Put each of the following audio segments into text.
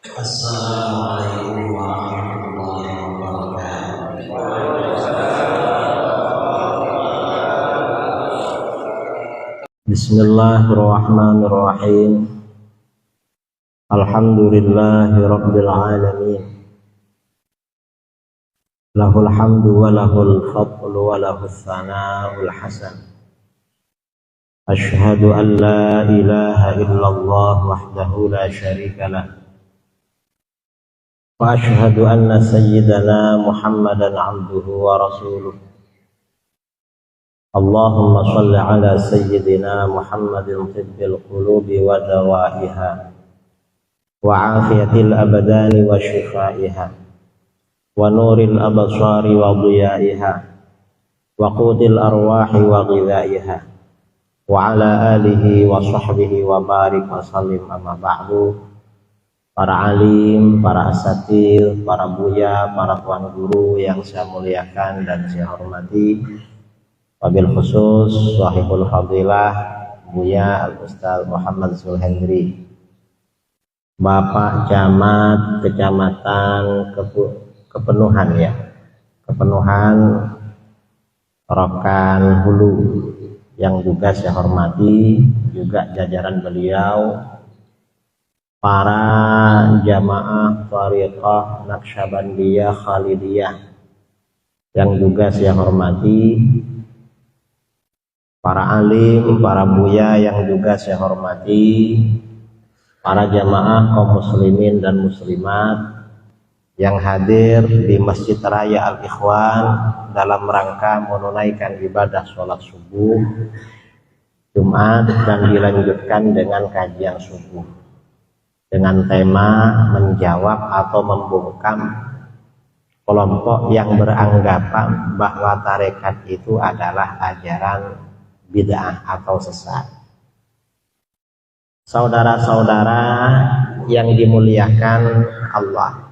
Assalamualaikum warahmatullahi wabarakatuh. Bismillahirrahmanirrahim. Alhamdulillahi rabbil alamin. Lahul hamdu wa lahul fadlu wa lahus sana'ul hasan. Ashhadu an la ilaha illallah wahdahu la syarika lah. Wa ashhadu anna sayyidana Muhammadan abduhu wa rasuluh. Allahumma shalli ala sayyidina Muhammadin tibbil qulubi wa dawaiha wa afiyatil abdani wa shifaiha wa nuril absari wa dhiyaiha wa qutil arwahi wa ghidhaiha wa ala alihi wa sahbihi wa barik wa sallim. Amma ba'du. Para alim, para asatir, para buya, para tuan guru yang saya muliakan dan saya hormati, wabil khusus sahibul fadilah Buya Al-Ustaz Muhammad Zulhendri, Bapak Camat Kecamatan Kepenuhan Kepenuhan Rokan Hulu, yang juga saya hormati, juga jajaran beliau, para jamaah Thariqah Naqsyabandiyah Khalidiyah yang juga saya hormati, para alim, para buya yang juga saya hormati, para jamaah kaum muslimin dan muslimat yang hadir di Masjid Raya Al-Ikhwan dalam rangka menunaikan ibadah sholat subuh Jumat dan dilanjutkan dengan kajian subuh dengan tema menjawab atau membungkam kelompok yang beranggapan bahwa tarekat itu adalah ajaran bid'ah atau sesat. Saudara-saudara yang dimuliakan Allah,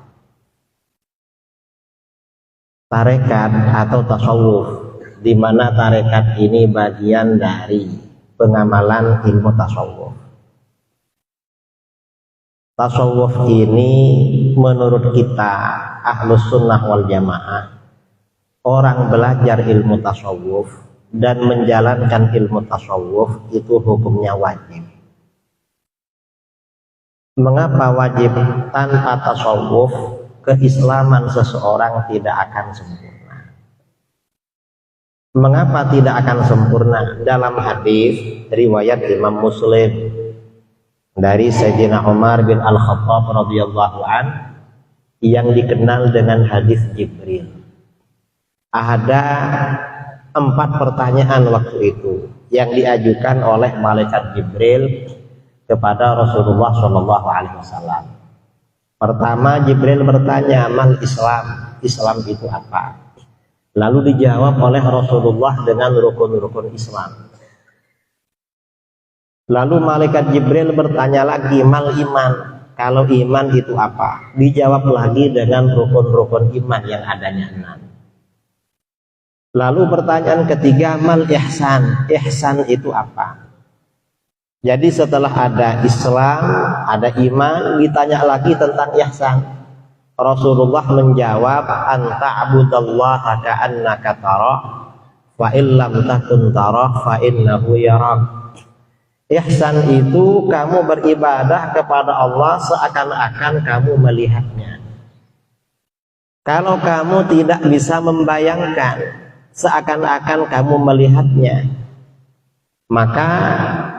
tarekat atau tasawuf, di mana tarekat ini bagian dari pengamalan ilmu tasawuf. Tasawuf ini menurut kita Ahlus Sunnah wal Jamaah, orang belajar ilmu tasawuf dan menjalankan ilmu tasawuf itu hukumnya wajib. Mengapa wajib? Tanpa tasawuf keislaman seseorang tidak akan sempurna. Mengapa tidak akan sempurna? Dalam hadis riwayat Imam Muslim dari Sayyidina Umar bin Al-Khattab radhiyallahu an, yang dikenal dengan hadis Jibril. Ada 4 pertanyaan waktu itu yang diajukan oleh malaikat Jibril kepada Rasulullah SAW. Pertama, Jibril bertanya, mal Islam? Islam itu apa? Lalu dijawab oleh Rasulullah dengan rukun-rukun Islam. Lalu malaikat Jibril bertanya lagi, mal iman? Kalau iman itu apa? Dijawab lagi dengan rukun-rukun iman yang adanya 6. Lalu pertanyaan ketiga, mal ihsan? Ihsan itu apa? Jadi setelah ada Islam, ada iman, ditanya lagi tentang ihsan. Rasulullah menjawab, anta abudallaha ka'annaka tarah fa illam takun tarah fa innahu yarak. Ihsan itu kamu beribadah kepada Allah seakan-akan kamu melihatnya. Kalau kamu tidak bisa membayangkan seakan-akan kamu melihatnya, maka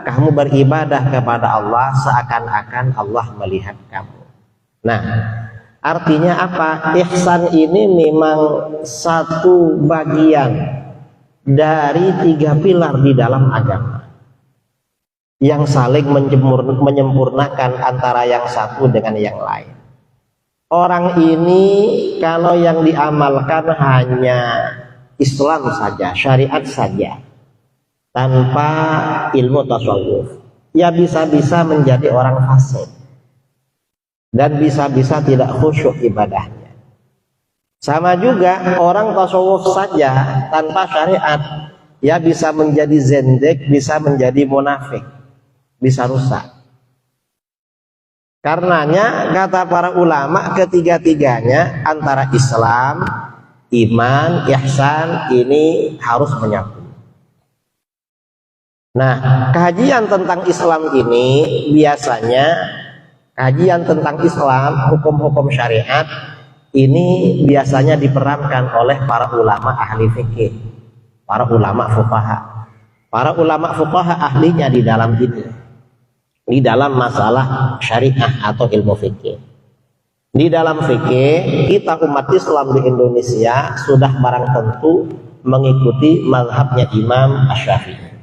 kamu beribadah kepada Allah seakan-akan Allah melihat kamu. Nah, artinya apa? Ihsan ini memang satu bagian dari 3 pilar di dalam agama yang saling menyempurnakan antara yang satu dengan yang lain. Orang ini kalau yang diamalkan hanya Islam saja, syariat saja, tanpa ilmu tasawuf, ya bisa-bisa menjadi orang fasik dan bisa-bisa tidak khusyuk ibadahnya. Sama juga orang tasawuf saja tanpa syariat, ya bisa menjadi zendek, bisa menjadi munafik, bisa rusak. Karenanya kata para ulama ketiga-tiganya antara Islam, iman, ihsan ini harus menyatu. Nah, kajian tentang Islam ini biasanya kajian tentang Islam, hukum-hukum syariat ini biasanya diperankan oleh para ulama ahli fikih, para ulama fuqaha. Para ulama fuqaha ahlinya di dalam ini, di dalam masalah syariah atau ilmu fikih. Di dalam fikih, kita umat Islam di Indonesia sudah barang tentu mengikuti mazhabnya Imam Asy-Syafi'i.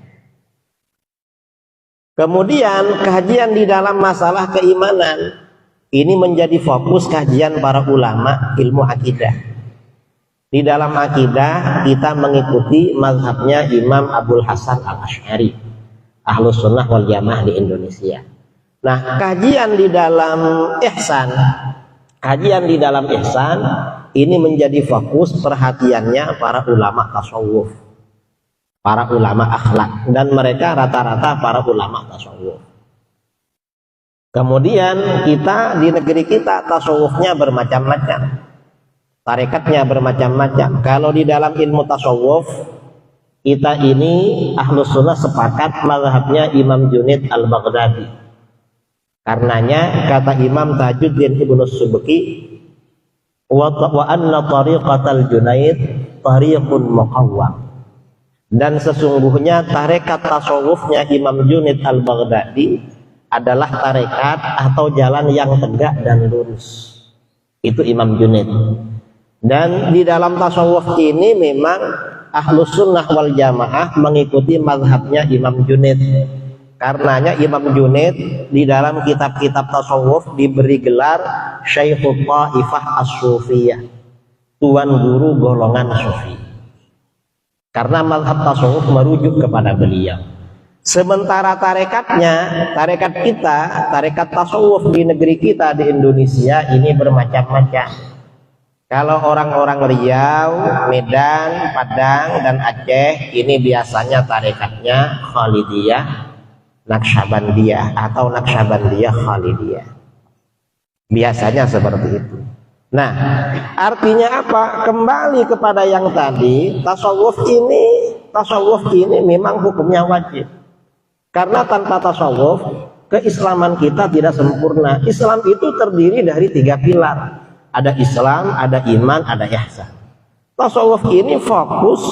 Kemudian kajian di dalam masalah keimanan ini menjadi fokus kajian para ulama ilmu akidah. Di dalam akidah kita mengikuti mazhabnya Imam Abul Hasan Al-Asy'ari, Ahlus Sunnah wal Jamaah di Indonesia. Nah, kajian di dalam ihsan ini menjadi fokus perhatiannya para ulama tasawuf, para ulama akhlak, dan mereka rata-rata para ulama tasawuf. Kemudian kita di negeri kita tasawufnya bermacam-macam, tarekatnya bermacam-macam. Kalau di dalam ilmu tasawuf kita ini Ahlus Sunnah sepakat mazhabnya Imam Junaid Al-Baghdadi. Karenanya kata Imam Tajuddin Ibnu Subki, wa anna tariqatal Junaid tariqun muqawwam. Dan sesungguhnya tarekat tasawufnya Imam Junaid Al-Baghdadi adalah tarekat atau jalan yang tegak dan lurus. Itu Imam Junaid. Dan di dalam tasawuf ini memang Ahlus Sunnah wal Jamaah mengikuti mazhabnya Imam Junaid. Karenanya Imam Junaid di dalam kitab-kitab tasawuf diberi gelar Syekhul Taifah As-Sufiyah, tuan guru golongan sufi. Karena mazhab tasawuf merujuk kepada beliau. Sementara tarekat kita, tarekat tasawuf di negeri kita di Indonesia ini bermacam-macam. Kalau orang-orang Riau, Medan, Padang, dan Aceh ini biasanya tarekatnya Khalidiyah, Naqsyabandiyah atau Naqsyabandiyah Khalidiyah. Biasanya seperti itu. Nah, artinya apa? Kembali kepada yang tadi, tasawuf ini memang hukumnya wajib. Karena tanpa tasawuf, keislaman kita tidak sempurna. Islam itu terdiri dari 3 pilar. Ada Islam, ada iman, ada ihsan. Tasawuf ini fokus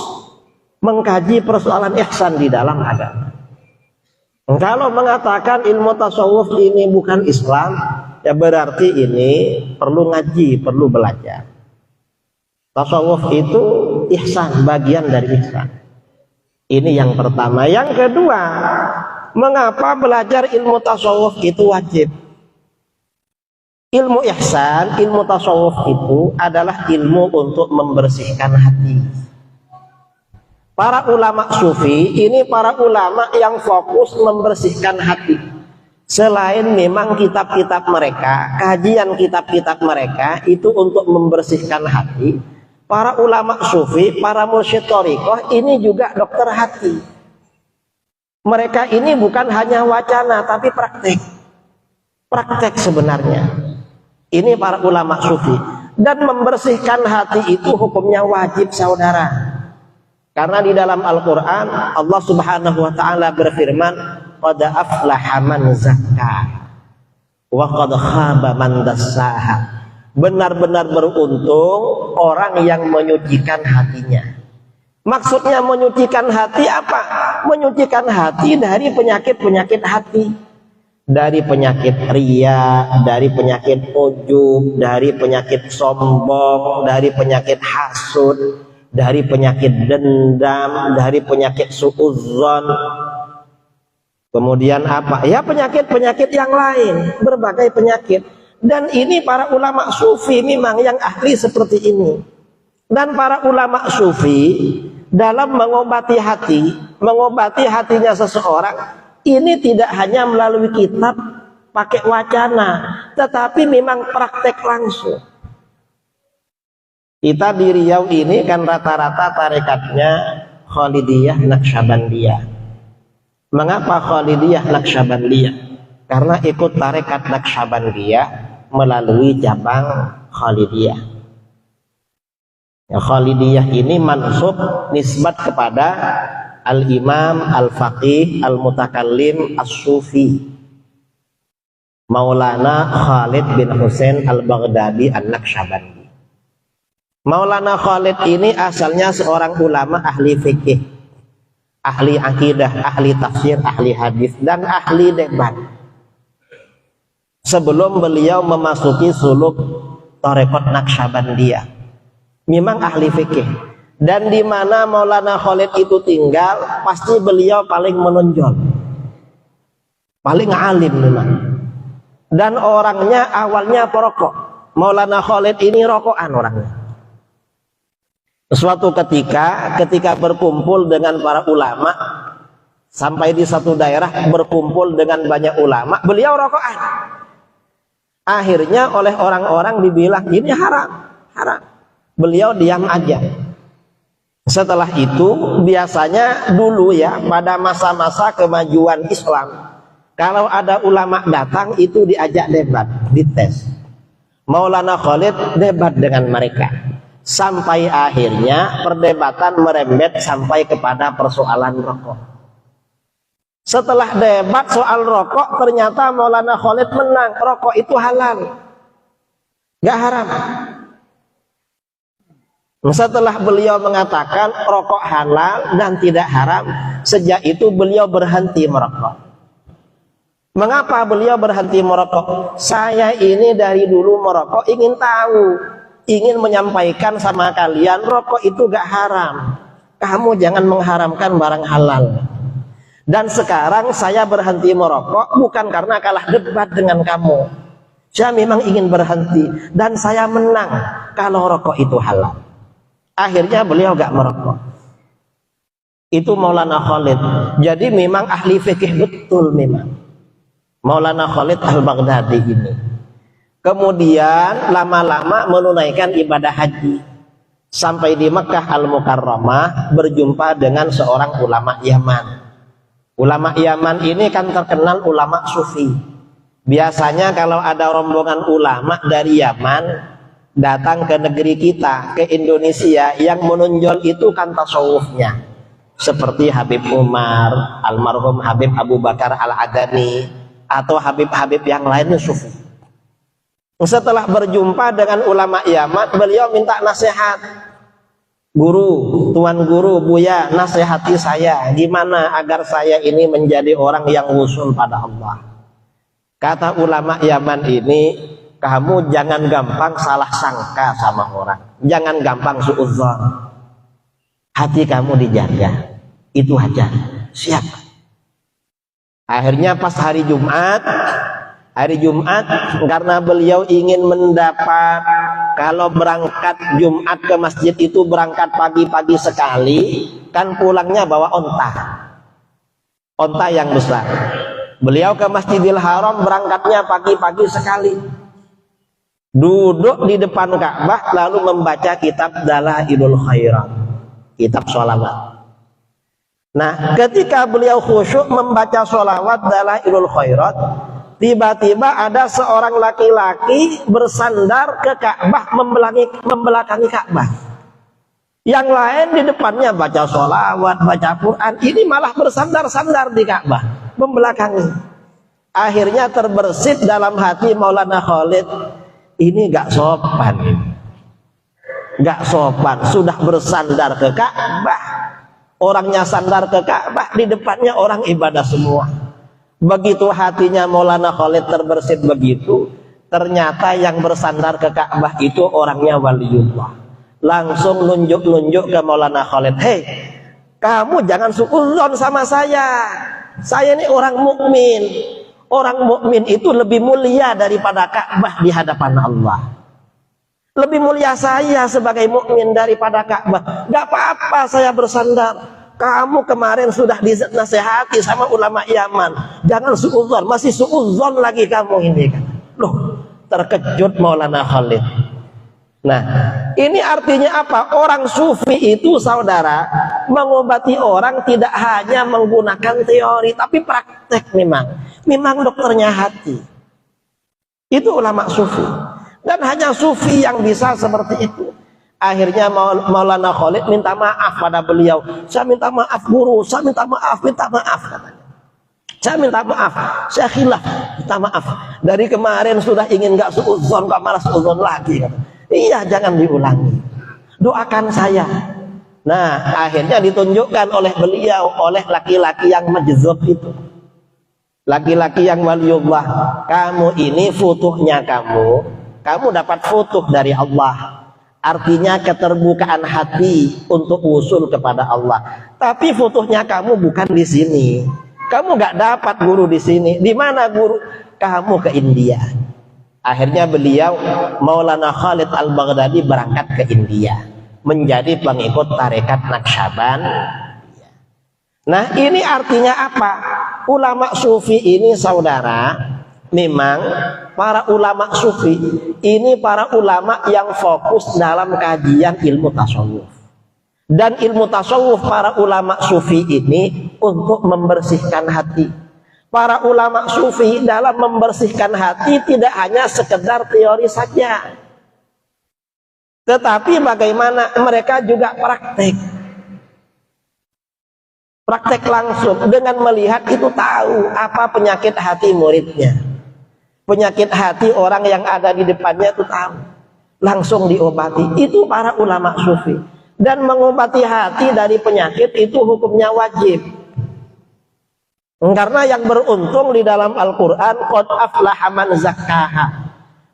mengkaji persoalan ihsan di dalam agama. Kalau mengatakan ilmu tasawuf ini bukan Islam, ya berarti ini perlu ngaji, perlu belajar. Tasawuf itu ihsan, bagian dari ihsan. Ini yang pertama. Yang kedua, mengapa belajar ilmu tasawuf itu wajib? Ilmu ihsan, ilmu tasawuf itu adalah ilmu untuk membersihkan hati. Para ulama sufi ini para ulama yang fokus membersihkan hati. Selain memang kitab-kitab mereka, kajian kitab-kitab mereka itu untuk membersihkan hati, para ulama sufi, para mursyid thariqah ini juga dokter hati. Mereka ini bukan hanya wacana tapi praktek. Praktek sebenarnya. Ini para ulama sufi. Dan membersihkan hati itu hukumnya wajib, saudara. Karena di dalam Al-Quran Allah subhanahu wa ta'ala berfirman, qad aflaha man zakka wa qad khaba man dassaha. Benar-benar beruntung orang yang menyucikan hatinya. Maksudnya menyucikan hati apa? Menyucikan hati dari penyakit-penyakit hati. Dari penyakit riya, dari penyakit ujub, dari penyakit sombong, dari penyakit hasud, dari penyakit dendam, dari penyakit suudzon. Kemudian apa? Ya penyakit-penyakit yang lain, berbagai penyakit. Dan ini para ulama sufi memang yang ahli seperti ini. Dan para ulama sufi dalam mengobati hati, mengobati hatinya seseorang, ini tidak hanya melalui kitab pakai wacana, tetapi memang praktek langsung. Kita di Riau ini kan rata-rata tarekatnya Khalidiyah Naqsyabandiyah. Mengapa Khalidiyah Naqsyabandiyah? karena ikut tarekat Naqsyabandiyah melalui cabang Khalidiyah. Ya, Khalidiyah ini mansub nisbat kepada Al-Imam Al-Faqih Al-Mutakallim As-Sufi Maulana Khalid bin Husain Al-Baghdadi An-Naqsyabandi. Maulana Khalid ini asalnya seorang ulama ahli fikih, ahli akidah, ahli tafsir, ahli hadis, dan ahli debat. Sebelum beliau memasuki suluk tarekat Naqsyabandiyah, memang ahli fikih. Dan di mana Maulana Khalid itu tinggal, pasti beliau paling menonjol, paling alim memang. Dan orangnya awalnya perokok. Maulana Khalid ini rokokan orangnya. Suatu ketika berkumpul dengan para ulama, sampai di satu daerah berkumpul dengan banyak ulama, beliau rokokan. Akhirnya oleh orang-orang dibilang ini haram, haram. Beliau diam aja. Setelah itu biasanya dulu ya, pada masa-masa kemajuan Islam, kalau ada ulama datang itu diajak debat, dites. Maulana Khalid debat dengan mereka. Sampai akhirnya perdebatan merembet sampai kepada persoalan rokok. Setelah debat soal rokok, ternyata Maulana Khalid menang. Rokok itu halal, gak haram. Setelah beliau mengatakan rokok halal dan tidak haram, sejak itu beliau berhenti merokok. Mengapa beliau berhenti merokok? Saya ini dari dulu merokok ingin tahu, ingin menyampaikan sama kalian, rokok itu gak haram. Kamu jangan mengharamkan barang halal. Dan sekarang saya berhenti merokok bukan karena kalah debat dengan kamu. Saya memang ingin berhenti dan saya menang kalau rokok itu halal. Akhirnya beliau gak merokok. Itu Maulana Khalid. Jadi memang ahli fikih betul memang Maulana Khalid Al-Baghdadi ini. Kemudian lama-lama menunaikan ibadah haji. Sampai di Mekah Al-Mukarramah berjumpa dengan seorang ulama Yaman. Ulama Yaman ini kan terkenal ulama sufi. Biasanya kalau ada rombongan ulama dari Yaman datang ke negeri kita, ke Indonesia, yang menonjol itu kan tasawufnya. Seperti Habib Umar, almarhum Habib Abu Bakar Al-Adani, atau Habib-Habib yang lainnya sufi. Setelah berjumpa dengan ulama Yaman, beliau minta nasihat. Guru, tuan guru, Buya, nasihati saya, gimana agar saya ini menjadi orang yang usul pada Allah. Kata ulama Yaman ini, kamu jangan gampang salah sangka sama orang, jangan gampang suudzon. Hati kamu dijaga, itu aja. Siap. Akhirnya pas hari Jumat, karena beliau ingin mendapat, kalau berangkat Jumat ke masjid itu berangkat pagi-pagi sekali, kan pulangnya bawa onta yang besar. Beliau ke Masjidil Haram berangkatnya pagi-pagi sekali, duduk di depan Ka'bah lalu membaca kitab Dalailul Khairat, kitab sholawat. Nah, ketika beliau khusyuk membaca sholawat Dalailul Khairat, tiba-tiba ada seorang laki-laki bersandar ke Ka'bah, membelakangi Ka'bah. Yang lain di depannya baca sholawat, baca Quran, ini malah bersandar-sandar di Ka'bah, membelakangi. Akhirnya terbersit dalam hati Maulana Khalid, ini gak sopan, gak sopan, sudah bersandar ke Ka'bah, orangnya sandar ke Ka'bah, di depannya orang ibadah semua. Begitu hatinya Maulana Khalid terbersit begitu, ternyata yang bersandar ke Ka'bah itu orangnya waliullah. Langsung nunjuk-nunjuk ke Maulana Khalid, hei, kamu jangan suudzon sama saya ini orang mukmin. Orang mukmin itu lebih mulia daripada Ka'bah di hadapan Allah. Lebih mulia saya sebagai mukmin daripada Ka'bah. Gak apa-apa saya bersandar. Kamu kemarin sudah dinasehati sama ulama Yaman, jangan suudzon, masih suudzon lagi kamu ini. Loh, terkejut Maulana Khalid. Nah, ini artinya apa? Orang sufi itu saudara, mengobati orang tidak hanya menggunakan teori, tapi praktek memang dokternya hati. Itu ulama sufi. Dan hanya sufi yang bisa seperti itu. Akhirnya Maulana Khalid minta maaf pada beliau. Saya minta maaf guru, saya minta maaf katanya. Saya minta maaf, saya khilaf, minta maaf. Dari kemarin sudah ingin gak suudzon, gak malas suudzon lagi. Iya, jangan diulangi. Doakan saya. Nah, akhirnya ditunjukkan oleh beliau, oleh laki-laki yang majzub itu. Laki-laki yang waliullah. Kamu ini futuhnya kamu dapat futuh dari Allah. Artinya keterbukaan hati untuk usul kepada Allah. Tapi futuhnya kamu bukan di sini. Kamu gak dapat guru di sini. Di mana guru? Kamu ke India. Akhirnya beliau Maulana Khalid Al-Baghdadi berangkat ke India menjadi pengikut tarekat Naqsyaband. Nah, ini artinya apa? Ulama sufi ini saudara, memang para ulama sufi ini para ulama yang fokus dalam kajian ilmu tasawuf. Dan ilmu tasawuf para ulama sufi ini untuk membersihkan hati. Para ulama sufi dalam membersihkan hati tidak hanya sekedar teori saja, tetapi bagaimana mereka juga praktek langsung, dengan melihat itu tahu apa penyakit hati muridnya, penyakit hati orang yang ada di depannya itu tahu, langsung diobati. Itu para ulama sufi. Dan mengobati hati dari penyakit itu hukumnya wajib. Karena yang beruntung di dalam Al-Quran, qad aflaha man zakkaha.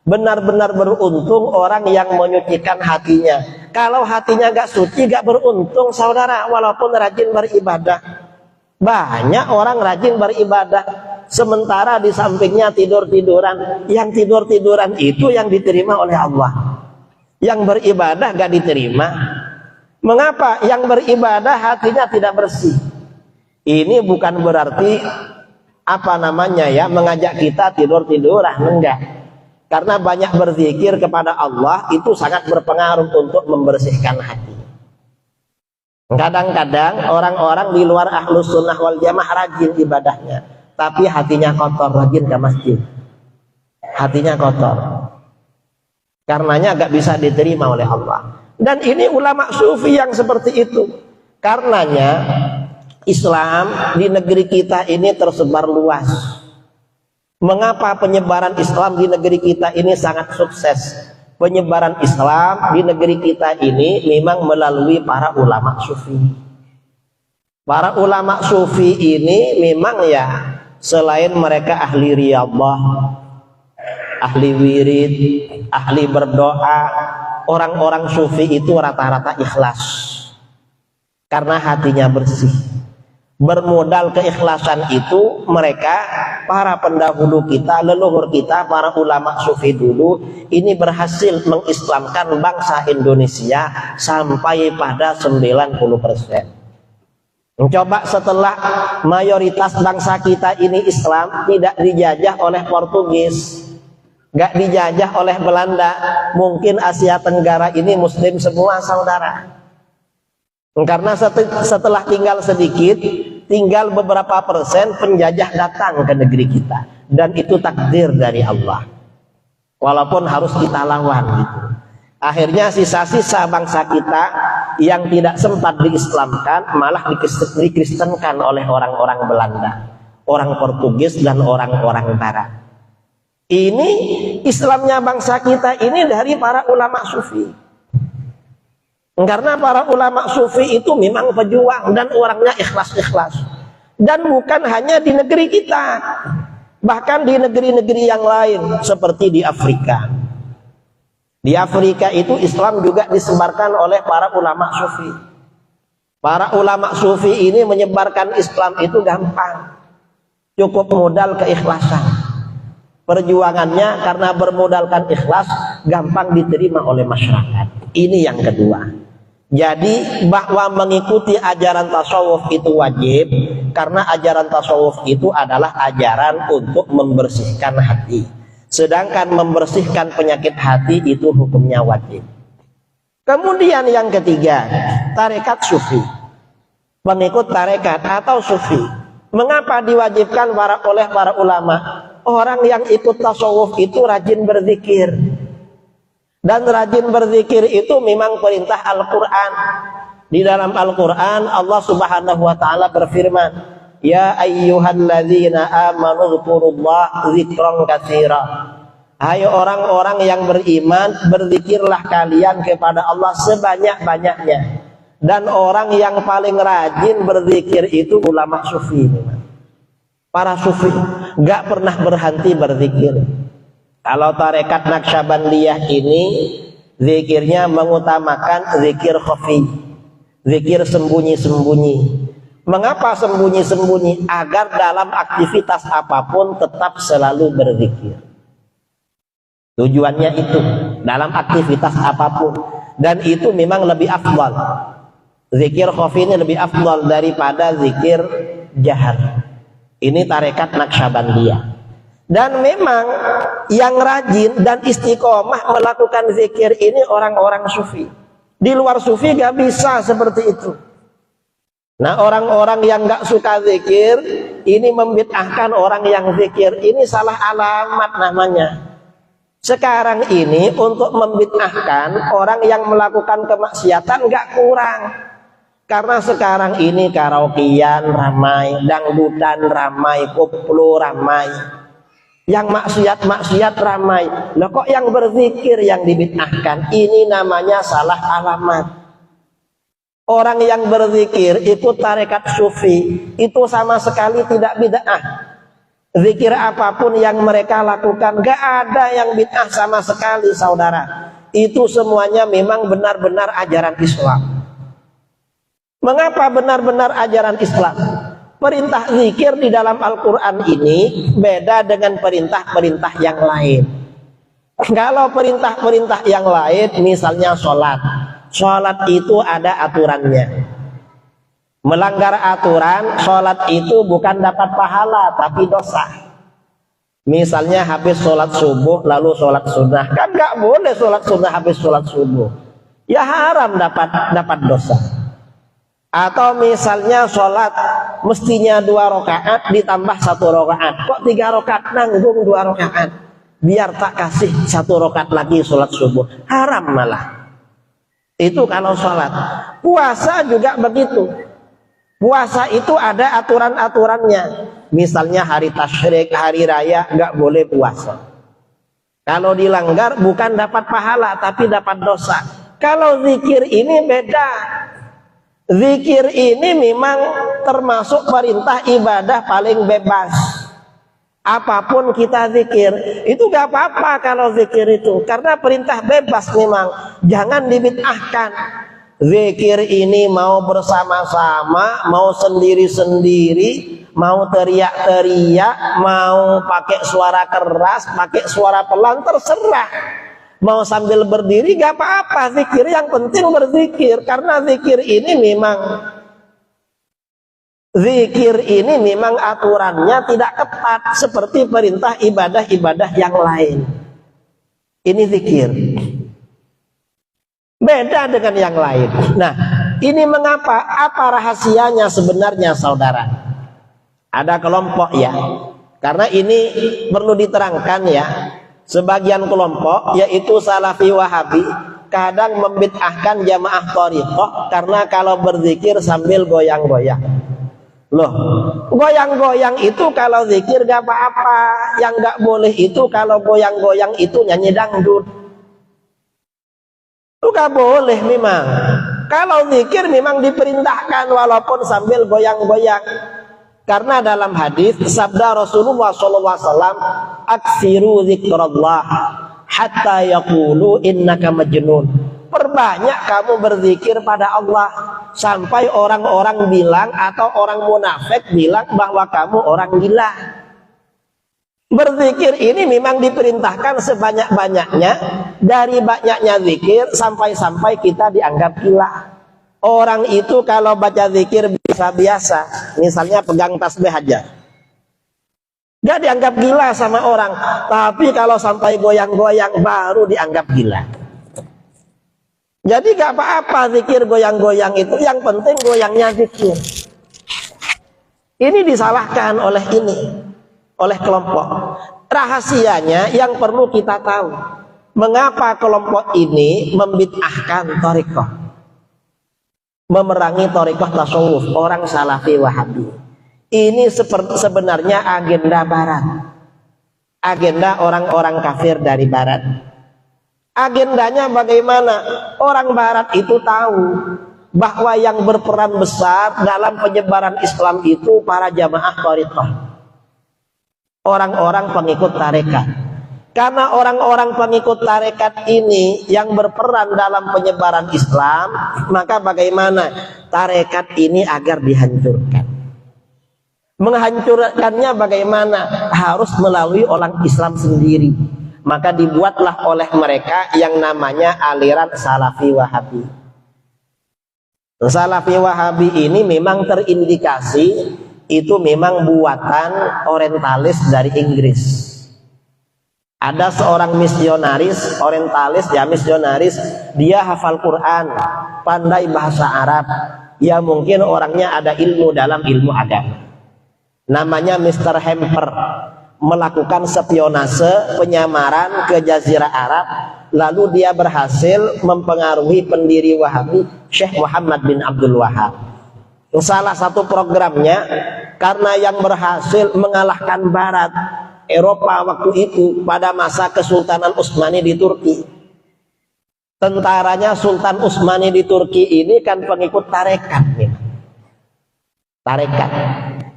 Benar-benar beruntung orang yang menyucikan hatinya. Kalau hatinya gak suci, gak beruntung saudara, walaupun rajin beribadah. Banyak orang rajin beribadah, sementara di sampingnya tidur-tiduran. Yang tidur-tiduran itu yang diterima oleh Allah. Yang beribadah gak diterima. Mengapa? Yang beribadah hatinya tidak bersih. Ini bukan berarti mengajak kita tidur-tiduran, enggak. Karena banyak berzikir kepada Allah itu sangat berpengaruh untuk membersihkan hati. Kadang-kadang orang-orang di luar ahlus sunnah wal jamaah rajin ibadahnya, tapi hatinya kotor, rajin ke masjid. Hatinya kotor. Karenanya gak bisa diterima oleh Allah. Dan ini ulama sufi yang seperti itu. Karenanya Islam di negeri kita ini tersebar luas. Mengapa penyebaran Islam di negeri kita ini sangat sukses? Penyebaran Islam di negeri kita ini memang melalui para ulama sufi. Para ulama sufi ini memang ya, selain mereka ahli riyadhah, ahli wirid, ahli berdoa, orang-orang sufi itu rata-rata ikhlas karena hatinya bersih. Bermodal keikhlasan itu mereka, para pendahulu kita, leluhur kita, para ulama sufi dulu ini berhasil mengislamkan bangsa Indonesia sampai pada 90%. Coba setelah mayoritas bangsa kita ini Islam, tidak dijajah oleh Portugis, gak dijajah oleh Belanda, mungkin Asia Tenggara ini muslim semua saudara. Karena setelah tinggal sedikit, tinggal beberapa persen, penjajah datang ke negeri kita. Dan itu takdir dari Allah. Walaupun harus kita lawan gitu. Akhirnya sisa-sisa bangsa kita yang tidak sempat diislamkan malah dikristenkan oleh orang-orang Belanda, orang Portugis dan orang-orang Barat. Ini Islamnya bangsa kita ini dari para ulama sufi. Karena para ulama sufi itu memang pejuang dan orangnya ikhlas-ikhlas. Dan bukan hanya di negeri kita, bahkan di negeri-negeri yang lain seperti di Afrika. Di Afrika itu Islam juga disebarkan oleh para ulama sufi. Para ulama sufi ini menyebarkan Islam itu gampang. Cukup modal keikhlasan. Perjuangannya karena bermodalkan ikhlas gampang diterima oleh masyarakat. Ini yang kedua. Jadi bahwa mengikuti ajaran tasawuf itu wajib, karena ajaran tasawuf itu adalah ajaran untuk membersihkan hati. Sedangkan membersihkan penyakit hati itu hukumnya wajib. Kemudian yang ketiga, tarekat sufi. pengikut tarekat atau sufi. Mengapa diwajibkan oleh para ulama? Orang yang ikut tasawuf itu rajin berzikir. Dan rajin berzikir itu memang perintah Al-Quran. Di dalam Al-Quran Allah subhanahu wa ta'ala berfirman, ya ayyuhalladzina amanu dzkurullah dzikran katsira. Hai orang-orang yang beriman, berzikirlah kalian kepada Allah sebanyak-banyaknya. Dan orang yang paling rajin berzikir itu ulama sufi. Para sufi gak pernah berhenti berzikir. Kalau tarekat Naqsyabandiyah ini zikirnya mengutamakan zikir khafi, zikir sembunyi-sembunyi. Mengapa sembunyi-sembunyi? Agar dalam aktivitas apapun tetap selalu berzikir. Tujuannya itu dalam aktivitas apapun, dan itu memang lebih afdal. Zikir khafi ini lebih afdal daripada zikir jahar. Ini tarekat Naqsyabandiyah. Dan memang yang rajin dan istiqomah melakukan zikir ini orang-orang sufi. Di luar sufi gak bisa seperti itu. Nah, orang-orang yang gak suka zikir ini membid'ahkan orang yang zikir. Ini salah alamat namanya. Sekarang ini untuk membid'ahkan orang yang melakukan kemaksiatan gak kurang. Karena sekarang ini karaokean ramai, dangdutan ramai, koplo ramai, yang maksiat-maksiat ramai. Loh, kok yang berzikir yang dibid'ahkan? Ini namanya salah alamat. Orang yang berzikir ikut tarekat sufi itu sama sekali tidak bid'ah. Zikir apapun yang mereka lakukan gak ada yang bid'ah sama sekali, saudara. Itu semuanya memang benar-benar ajaran Islam. Mengapa benar-benar ajaran Islam? Perintah zikir di dalam Al-Quran ini beda dengan perintah-perintah yang lain. Kalau perintah-perintah yang lain, misalnya sholat. Sholat itu ada aturannya. Melanggar aturan, sholat itu bukan dapat pahala, tapi dosa. Misalnya habis sholat subuh, lalu sholat sunnah. Kan gak boleh sholat sunnah habis sholat subuh. Ya haram dapat dosa. Atau misalnya sholat mestinya 2 rakaat ditambah 1 rakaat. Kok 3 rakaat nanggung 2 rakaat? Biar tak kasih 1 rakaat lagi sholat subuh. Haram malah. Itu kalau sholat. Puasa juga begitu. Puasa itu ada aturan-aturannya. Misalnya hari tasyrik, hari raya nggak boleh puasa. Kalau dilanggar bukan dapat pahala tapi dapat dosa. Kalau zikir ini beda. Zikir ini memang termasuk perintah ibadah paling bebas. Apapun kita zikir, itu gak apa-apa kalau zikir itu. Karena perintah bebas memang. Jangan dibid'ahkan. Zikir ini mau bersama-sama, mau sendiri-sendiri, mau teriak-teriak, mau pakai suara keras, pakai suara pelan, terserah. Mau sambil berdiri gak apa-apa, zikir yang penting berzikir. Karena zikir ini memang aturannya tidak ketat seperti perintah ibadah-ibadah yang lain. Ini zikir. Beda dengan yang lain. Nah, ini mengapa? Apa rahasianya sebenarnya, saudara? Ada kelompok ya. Karena ini perlu diterangkan ya. Sebagian kelompok yaitu Salafi Wahabi kadang membid'ahkan jamaah thariqah karena kalau berzikir sambil goyang-goyang. Loh, goyang-goyang itu kalau zikir gak apa-apa. Yang gak boleh itu kalau goyang-goyang itu nyanyi dangdut. Itu gak boleh memang. Kalau zikir memang diperintahkan walaupun sambil goyang-goyang. Karena dalam hadis sabda Rasulullah SAW, aksiru zikrullah hatta yaqulu innaka majnun. Perbanyak kamu berzikir pada Allah sampai orang-orang bilang atau orang munafik bilang bahwa kamu orang gila. Berzikir ini memang diperintahkan sebanyak-banyaknya. Dari banyaknya zikir sampai-sampai kita dianggap gila. Orang itu kalau baca zikir biasa-biasa, misalnya pegang tasbih aja, gak dianggap gila sama orang. Tapi kalau sampai goyang-goyang baru dianggap gila. Jadi gak apa-apa zikir goyang-goyang itu, yang penting goyangnya zikir. Ini disalahkan oleh kelompok. Rahasianya yang perlu kita tahu, mengapa kelompok ini membid'ahkan thariqah, memerangi thariqah tasawuf, orang salafi wahabi. Ini sebenarnya agenda barat, agenda orang-orang kafir dari barat. Agendanya bagaimana? Orang barat itu tahu bahwa yang berperan besar dalam penyebaran Islam itu para jamaah thariqah, orang-orang pengikut tarekat. Karena orang-orang pengikut tarekat ini yang berperan dalam penyebaran Islam, maka bagaimana tarekat ini agar dihancurkan? Menghancurkannya bagaimana? Harus melalui orang Islam sendiri. Maka dibuatlah oleh mereka yang namanya aliran Salafi Wahabi. Salafi Wahabi ini memang terindikasi itu memang buatan orientalis dari Inggris. Ada seorang misionaris orientalis, ya misionaris, dia hafal Quran, pandai bahasa Arab, ya mungkin orangnya ada ilmu dalam ilmu agama. Namanya Mr. Hamper, melakukan spionase penyamaran ke Jazirah Arab, lalu dia berhasil mempengaruhi pendiri Wahabi Syekh Muhammad bin Abdul Wahab. Salah satu programnya, karena yang berhasil mengalahkan Barat, Eropa waktu itu pada masa Kesultanan Utsmani di Turki. Tentaranya Sultan Utsmani di Turki ini kan pengikut tarekat, tarekat.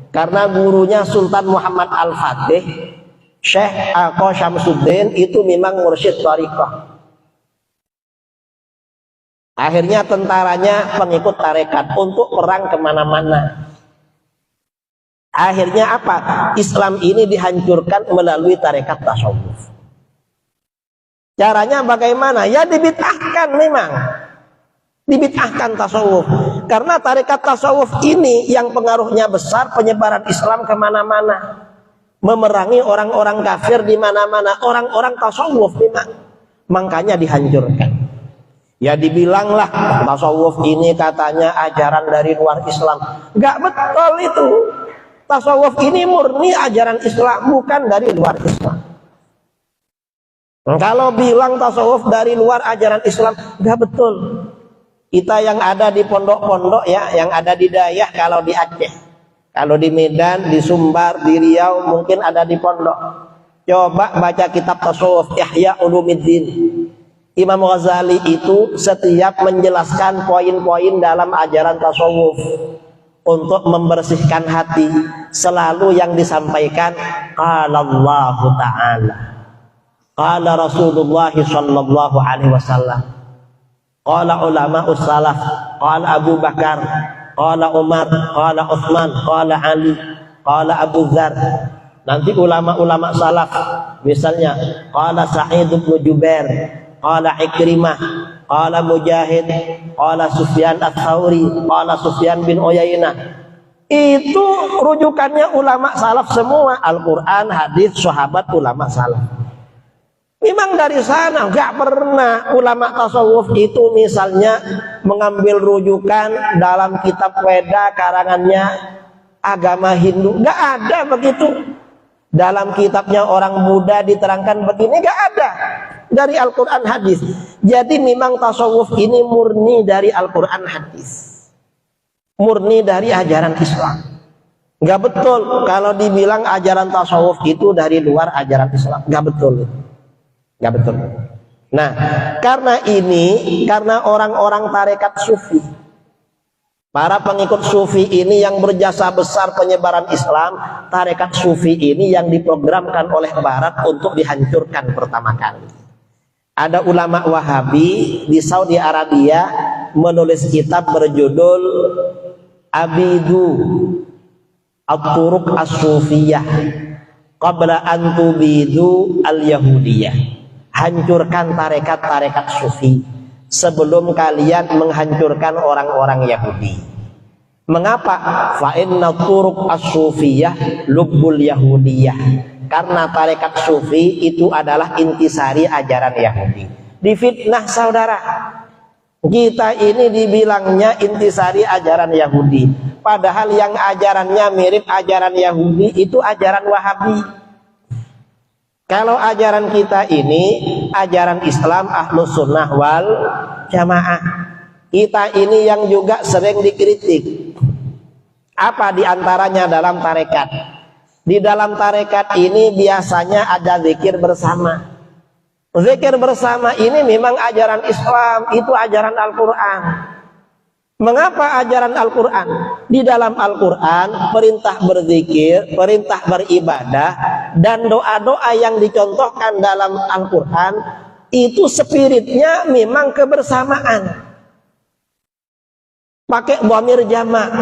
Karena gurunya Sultan Muhammad Al-Fatih, Syekh Aqo Syamsuddin itu memang mursyid thariqah. Akhirnya tentaranya pengikut tarekat untuk perang kemana-mana. Akhirnya apa? Islam ini dihancurkan melalui tarekat tasawuf. Caranya bagaimana? Ya dibid'ahkan memang. Dibid'ahkan tasawuf. Karena tarekat tasawuf ini yang pengaruhnya besar, penyebaran Islam kemana-mana. Memerangi orang-orang kafir di mana-mana. Orang-orang tasawuf memang. Makanya dihancurkan. Ya dibilanglah tasawuf ini katanya ajaran dari luar Islam. Gak betul itu. Tasawuf ini murni ajaran Islam, bukan dari luar Islam. Kalau bilang tasawuf dari luar ajaran Islam, gak betul. Kita yang ada di pondok-pondok ya, yang ada di Dayah, kalau di Aceh, kalau di Medan, di Sumbar, di Riau, mungkin ada di pondok. Coba baca kitab tasawuf Ihya Ulumuddin. Imam Ghazali itu setiap menjelaskan poin-poin dalam ajaran tasawuf untuk membersihkan hati, selalu yang disampaikan qala Allah Ta'ala, qala Rasulullah sallallahu alaihi wasallam, qala ulama ussalaf, qala Abu Bakar, qala Umar, qala Utsman, qala Ali, qala Abu Dzar. Nanti ulama-ulama salaf misalnya qala Sa'id bin Jubair, qala Ikrimah, qala Mujahid, qala Sufyan Ats-Tsauri, qala Sufyan bin Uyainah. Itu rujukannya ulama salaf semua, Al-Qur'an, hadis, sahabat, ulama salaf. Memang dari sana, enggak pernah ulama tasawuf itu misalnya mengambil rujukan dalam kitab Weda karangannya agama Hindu. Enggak ada begitu. Dalam kitabnya orang Buddha diterangkan begini, enggak ada. Dari Al-Quran hadis. Jadi memang tasawuf ini murni dari Al-Quran hadis, murni dari ajaran Islam. Nggak betul kalau dibilang ajaran tasawuf itu dari luar ajaran Islam. Nggak betul, nggak betul. Nah, karena ini, karena orang-orang tarekat sufi, para pengikut sufi ini yang berjasa besar penyebaran Islam, tarekat sufi ini yang diprogramkan oleh Barat untuk dihancurkan pertama kali. Ada ulama Wahabi di Saudi Arabia menulis kitab berjudul Abidu At-Turuq As-Sufiyah Qabla an tubidu Al-Yahudiyah. Hancurkan tarekat-tarekat sufi sebelum kalian menghancurkan orang-orang Yahudi. Mengapa? Fa inna turuq as-sufiyah lubbul yahudiyah. Karena tarekat sufi itu adalah intisari ajaran Yahudi. Difitnah saudara. Kita ini dibilangnya intisari ajaran Yahudi, padahal yang ajarannya mirip ajaran Yahudi itu ajaran Wahabi. Kalau ajaran kita ini ajaran Islam Ahlus Sunnah wal Jamaah. Kita ini yang juga sering dikritik. Apa diantaranya dalam tarekat? Di dalam tarekat ini biasanya ada zikir bersama. Zikir bersama ini memang ajaran Islam, itu ajaran Al-Quran. Mengapa ajaran Al-Quran? Di dalam Al-Quran perintah berzikir, perintah beribadah, dan doa-doa yang dicontohkan dalam Al-Quran itu spiritnya memang kebersamaan. Pakai dhamir jamak.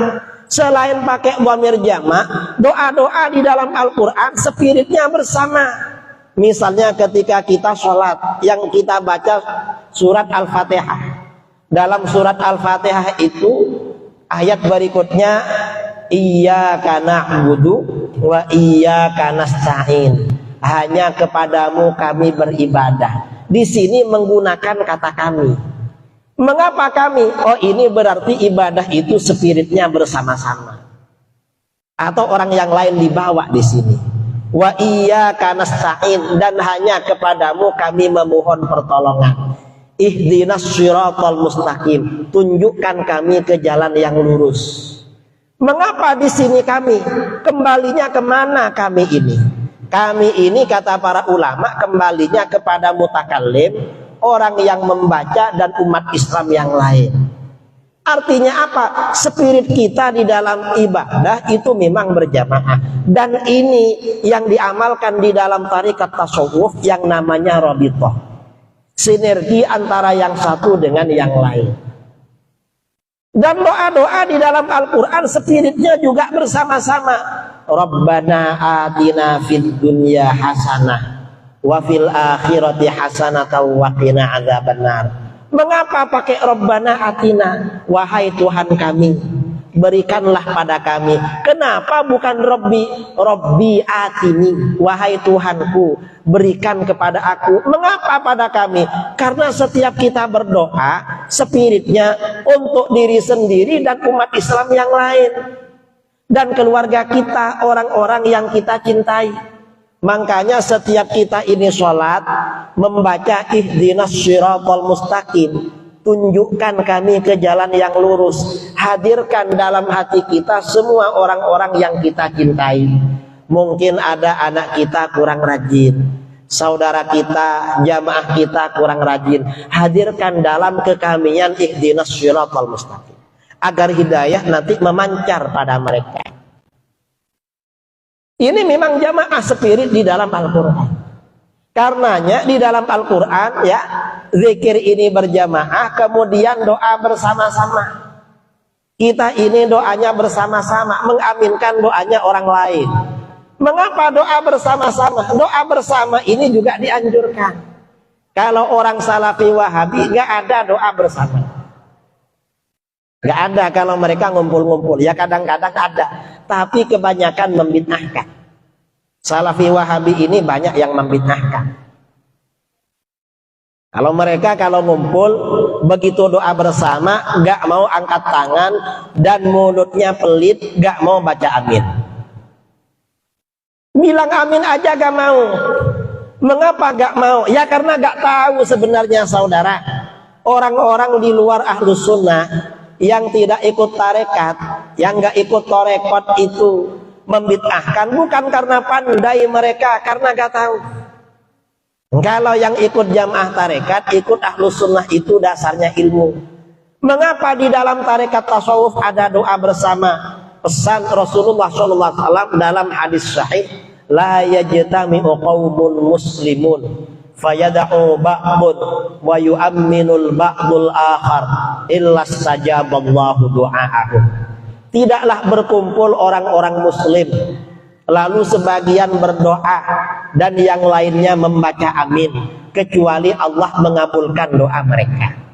Selain pakai dhamir jamak, doa-doa di dalam Al-Quran spiritnya bersama. Misalnya ketika kita sholat, yang kita baca surat Al-Fatihah. Dalam surat Al-Fatihah itu ayat berikutnya iyyaka na'budu wa iyyaka nasta'in. Hanya kepadamu kami beribadah. Di sini menggunakan kata kami. Mengapa kami? Oh, ini berarti ibadah itu spiritnya bersama-sama. Atau orang yang lain dibawa di sini. Wa iyyaka nasta'in, dan hanya kepadamu kami memohon pertolongan. Ihdinas shiratal mustaqim, tunjukkan kami ke jalan yang lurus. Mengapa di sini kami? Kembalinya kemana kami ini? Kami ini kata para ulama kembalinya kepada mutakallim, orang yang membaca, dan umat Islam yang lain. Artinya apa? Spirit kita di dalam ibadah itu memang berjamaah. Dan ini yang diamalkan di dalam tarekat tasawuf yang namanya rabithah. Sinergi antara yang satu dengan yang lain. Dan doa-doa di dalam Al-Quran spiritnya juga bersama-sama. Rabbana atina fid dunya hasanah wa fil akhirati hasanatan wa qina adzabannar. Mengapa pakai Rabbana atina? Wahai Tuhan kami, berikanlah pada kami. Kenapa bukan Rabbi atini? Wahai Tuhanku, berikan kepada aku. Mengapa pada kami? Karena setiap kita berdoa spiritnya untuk diri sendiri dan umat Islam yang lain, dan keluarga kita, orang-orang yang kita cintai. Makanya setiap kita ini sholat membaca ihdinas shiratal mustaqim, tunjukkan kami ke jalan yang lurus. Hadirkan dalam hati kita semua orang-orang yang kita cintai. Mungkin ada anak kita kurang rajin, saudara kita, jamaah kita kurang rajin. Hadirkan dalam kekamian ihdinas shiratal mustaqim, agar hidayah nanti memancar pada mereka. Ini memang jamaah spirit di dalam Al-Quran. Karenanya di dalam Al-Quran ya, zikir ini berjamaah, kemudian doa bersama-sama. Kita ini doanya bersama-sama, mengaminkan doanya orang lain. Mengapa doa bersama-sama? Doa bersama ini juga dianjurkan. Kalau orang Salafi Wahabi nggak ada doa bersama. Nggak ada kalau mereka ngumpul-ngumpul. Ya kadang-kadang ada, tapi kebanyakan membid'ahkan. Salafi Wahabi ini banyak yang membid'ahkan. Kalau mereka kalau ngumpul begitu doa bersama nggak mau angkat tangan dan mulutnya pelit, nggak mau baca amin. Bilang amin aja gak mau. Mengapa gak mau? Ya karena gak tahu sebenarnya saudara. Orang-orang di luar Ahlus Sunnah yang tidak ikut tarekat, yang gak ikut tarekat itu membid'ahkan bukan karena pandai mereka, karena gak tahu. Kalau yang ikut jamaah tarekat, ikut Ahlus Sunnah itu dasarnya ilmu. Mengapa di dalam tarekat tasawuf ada doa bersama? Pesan Rasulullah SAW dalam hadis sahih, la yajtami'u qaumun muslimun fayada'u ba'dun wa yu'amminul ba'dul akhar illa stajaballahu du'a'ahum. Tidaklah berkumpul orang-orang muslim lalu sebagian berdoa dan yang lainnya membaca amin, kecuali Allah mengabulkan doa mereka.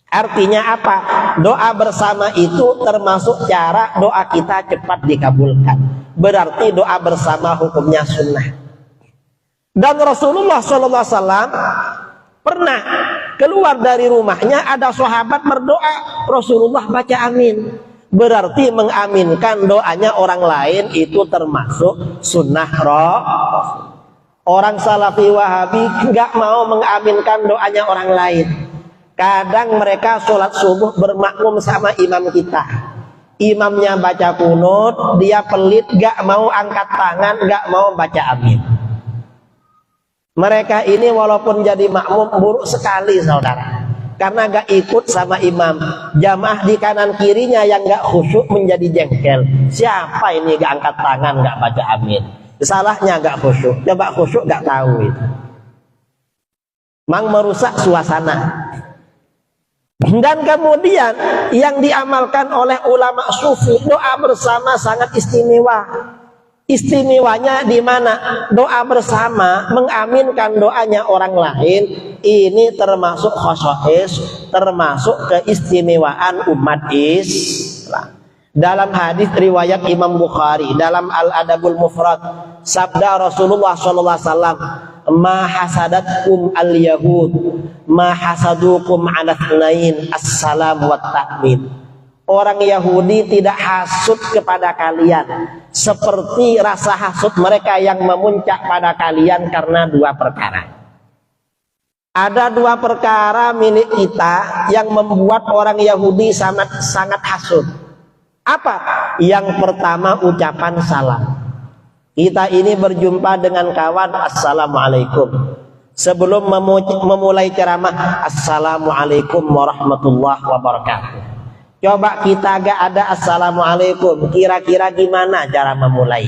Artinya apa? Doa bersama itu termasuk cara doa kita cepat dikabulkan. Berarti doa bersama hukumnya sunnah. Dan Rasulullah SAW pernah keluar dari rumahnya ada sahabat berdoa, Rasulullah baca amin. Berarti mengaminkan doanya orang lain itu termasuk sunnah Rasul. Orang Salafi Wahabi nggak mau mengaminkan doanya orang lain. Kadang mereka sholat subuh bermakmum sama imam kita. Imamnya baca kunut, dia pelit, nggak mau angkat tangan, nggak mau baca amin. Mereka ini walaupun jadi makmum buruk sekali saudara, karena gak ikut sama imam. Jamaah di kanan kirinya yang gak khusyuk menjadi jengkel. Siapa ini gak angkat tangan, gak baca amin? Salahnya gak khusyuk. Coba khusyuk gak tahu itu. Mang merusak suasana. Dan kemudian yang diamalkan oleh ulama sufi, doa bersama sangat istimewa. Istimewanya di mana? Doa bersama mengaminkan doanya orang lain ini termasuk khosois, termasuk keistimewaan umat Islam. Dalam hadis riwayat Imam Bukhari dalam Al-Adabul Mufrad, sabda Rasulullah SAW, ma hasadatkum al-yahud ma hasadukum ala thnain as-salam wa ta'min. Orang Yahudi tidak hasut kepada kalian seperti rasa hasut mereka yang memuncak pada kalian karena dua perkara. Ada dua perkara milik kita yang membuat orang Yahudi sangat hasut. Apa? Yang pertama ucapan salam. Kita ini berjumpa dengan kawan, assalamualaikum. Sebelum memulai ceramah, assalamualaikum warahmatullahi wabarakatuh. Coba kita gak ada assalamualaikum, kira-kira gimana cara memulai?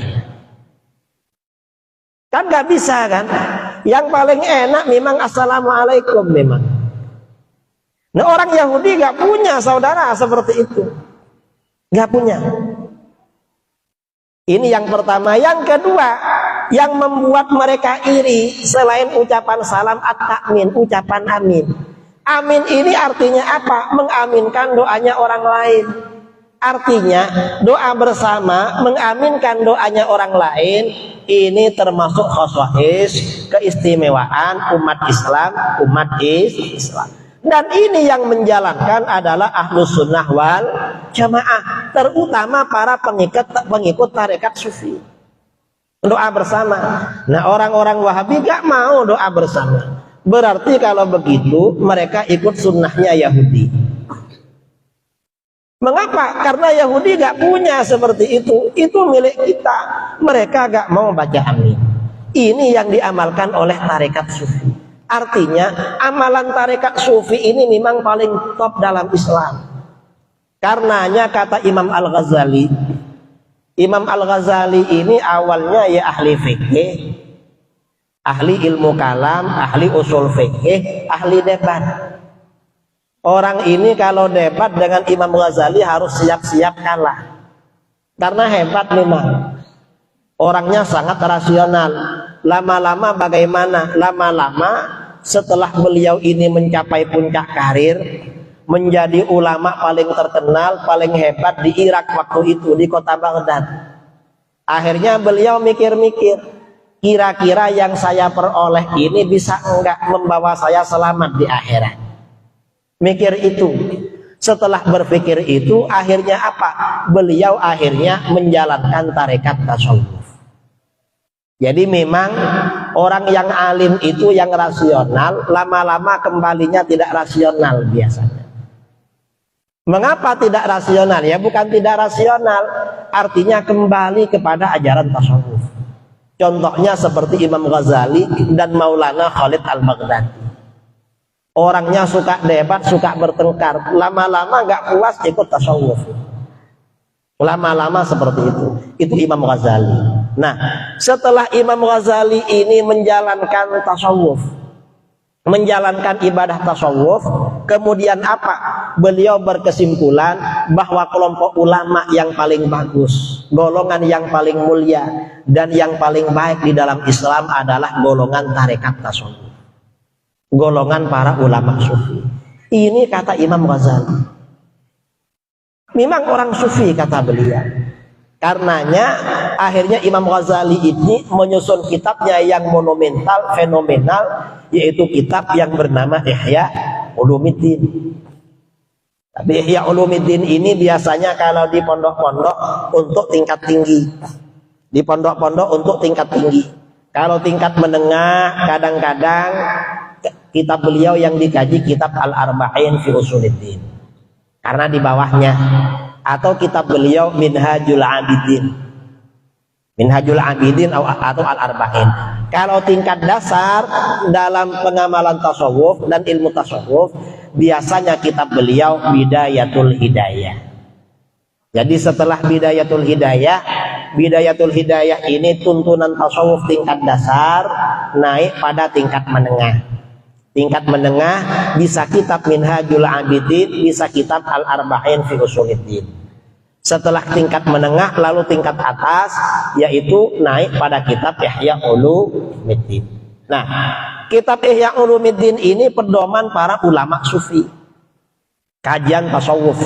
Kan gak bisa kan? Yang paling enak memang assalamualaikum memang. Nah orang Yahudi gak punya saudara seperti itu, gak punya. Ini yang pertama. Yang kedua, yang membuat mereka iri selain ucapan salam at-ta'min, ucapan amin. Amin ini artinya apa? Mengaminkan doanya orang lain. Artinya doa bersama mengaminkan doanya orang lain ini termasuk khosois, keistimewaan umat Islam, Dan ini yang menjalankan adalah ahlus sunnah wal jamaah, terutama para pengikut tarekat sufi. Doa bersama. Nah orang-orang Wahabi gak mau doa bersama. Berarti kalau begitu mereka ikut sunnahnya Yahudi. Mengapa? Karena Yahudi gak punya seperti itu. Itu milik kita. Mereka gak mau baca amin. Ini yang diamalkan oleh tarekat sufi. Artinya amalan tarekat sufi ini memang paling top dalam Islam. Karenanya kata Imam Al-Ghazali, Imam Al-Ghazali ini awalnya ya ahli fikih, ahli ilmu kalam, ahli usul fikih, ahli debat. Orang ini kalau debat dengan Imam Ghazali harus siap-siap kalah. Karena hebat memang. Orangnya sangat rasional. Lama-lama bagaimana? Lama-lama setelah beliau ini mencapai puncak karir, menjadi ulama paling terkenal, paling hebat di Irak waktu itu, di kota Baghdad. Akhirnya beliau mikir-mikir, kira-kira yang saya peroleh ini bisa enggak membawa saya selamat di akhirat. Mikir itu. Setelah berpikir itu, akhirnya apa? Beliau akhirnya menjalankan tarekat tasawuf. Jadi memang orang yang alim itu yang rasional, lama-lama kembalinya tidak rasional biasanya. Mengapa tidak rasional? Ya bukan tidak rasional, artinya kembali kepada ajaran tasawuf. Contohnya seperti Imam Ghazali dan Maulana Khalid Al-Baghdadi. Orangnya suka debat, suka bertengkar, lama-lama gak puas ikut tasawuf. Lama-lama seperti itu. Itu Imam Ghazali. Nah, setelah Imam Ghazali ini menjalankan tasawuf, menjalankan ibadah tasawuf, kemudian apa? Beliau berkesimpulan bahwa kelompok ulama yang paling bagus, golongan yang paling mulia dan yang paling baik di dalam Islam adalah golongan tarekat tasawuf, golongan para ulama sufi. Ini kata Imam Ghazali. Memang orang sufi kata beliau. Karenanya akhirnya Imam Ghazali ini menyusun kitabnya yang monumental, fenomenal, yaitu kitab yang bernama Ihya Ulumuddin. Tapi Ihya Ulumuddin ini biasanya kalau di pondok-pondok untuk tingkat tinggi. Di pondok-pondok untuk tingkat tinggi. Kalau tingkat menengah kadang-kadang kitab beliau yang dikaji kitab Al-Arba'in fi Usuluddin. Karena di bawahnya, atau kitab beliau Minhajul Abidin. Minhajul Abidin atau Al-Arba'in. Kalau tingkat dasar dalam pengamalan tasawuf dan ilmu tasawuf, biasanya kitab beliau Bidayatul Hidayah. Jadi setelah Bidayatul Hidayah ini tuntunan tasawuf tingkat dasar naik pada tingkat menengah. Tingkat menengah bisa kitab Minhajul Abidin, bisa kitab Al-Arba'in fi Usuluddin. Setelah tingkat menengah lalu tingkat atas yaitu naik pada kitab Ihya Ulumuddin. Nah, kitab Ihya Ulumuddin ini pedoman para ulama sufi, kajian tasawuf.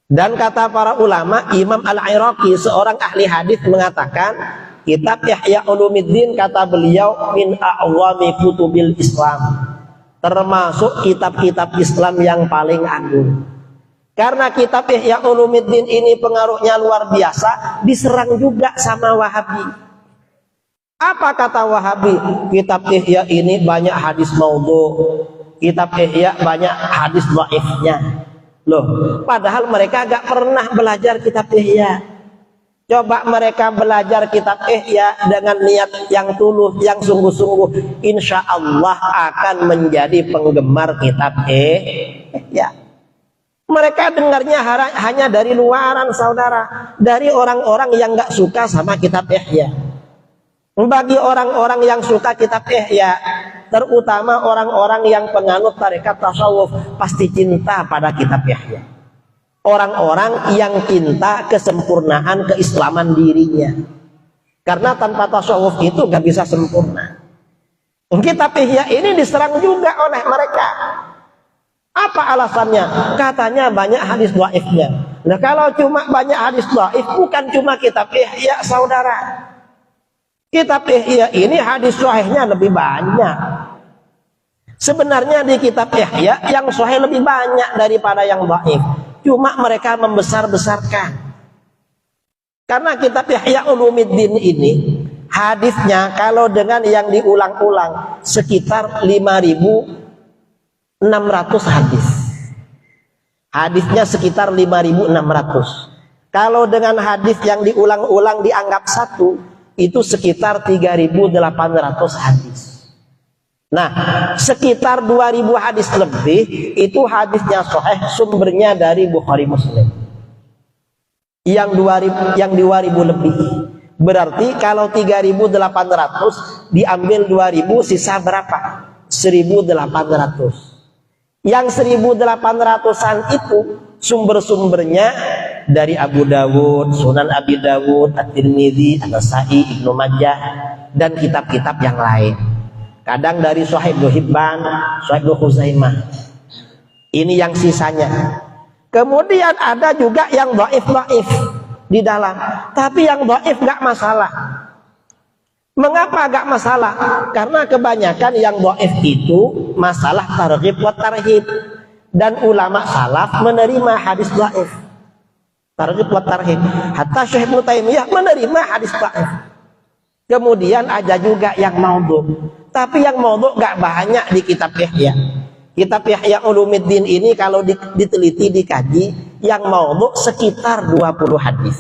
Dan kata para ulama, Imam Al-Iraqi seorang ahli hadis mengatakan kitab Ihya Ulumuddin kata beliau min a'zami kutubil Islam, termasuk kitab-kitab Islam yang paling agung. Karena kitab Ihya Ulumuddin ini pengaruhnya luar biasa, diserang juga sama Wahabi. Apa kata Wahabi? Kitab Ihya ini banyak hadis maudhu, kitab Ihya banyak hadis dhaifnya. Loh, padahal mereka gak pernah belajar kitab Ihya. Coba mereka belajar kitab Ihya dengan niat yang tulus, yang sungguh-sungguh, insya Allah akan menjadi penggemar kitab Ihya. Mereka dengarnya hanya dari luaran, saudara, dari orang-orang yang gak suka sama kitab Ihya. Bagi orang-orang yang suka kitab Ihya, terutama orang-orang yang penganut tarekat tasawuf, pasti cinta pada kitab Ihya. Orang-orang yang cinta kesempurnaan keislaman dirinya. Karena tanpa tasawuf itu gak bisa sempurna. Kitab Ihya ini diserang juga oleh mereka. Apa alasannya? Katanya banyak hadis dhaifnya. Nah, kalau cuma banyak hadis dhaif, bukan cuma kitab Ihya, saudara. Kitab Ihya ini hadis sahihnya lebih banyak. Sebenarnya di kitab Ihya yang sahih lebih banyak daripada yang dhaif. Cuma mereka membesar-besarkan. Karena kitab Ihya Ulumuddin ini hadisnya kalau dengan yang diulang-ulang sekitar 5.600 hadis. Hadisnya sekitar 5.600. Kalau dengan hadis yang diulang-ulang dianggap satu, itu sekitar 3.800 hadis. Nah, sekitar 2.000 hadis lebih itu hadisnya sahih, sumbernya dari Bukhari Muslim. Yang 2.000 lebih. Berarti kalau 3.800 diambil 2.000, sisa berapa? 1.800. Yang 1.800-an itu sumber-sumbernya dari Abu Dawud, Sunan Abi Dawud, At-Tirmidzi, An-Nasa'i, Ibnu Majah, dan kitab-kitab yang lain. Kadang dari Sahih Ibnu Hibban, Sahih Ibnu Khuzaimah. Ini yang sisanya. Kemudian ada juga yang dhaif-dhaif di dalam. Tapi yang dhaif gak masalah. Mengapa gak masalah? Karena kebanyakan yang dhaif itu masalah targhib wa tarhib, dan ulama salaf menerima hadis dhaif. Targhib wa tarhib. Hatta Syekh Ibnu Taimiyah menerima hadis dhaif. Kemudian ada juga yang maudhu. Tapi yang maudhu gak banyak di kitab Ihya. Kitab Ihya Ulumuddin ini kalau diteliti, dikaji, yang maudhu sekitar 20 hadis.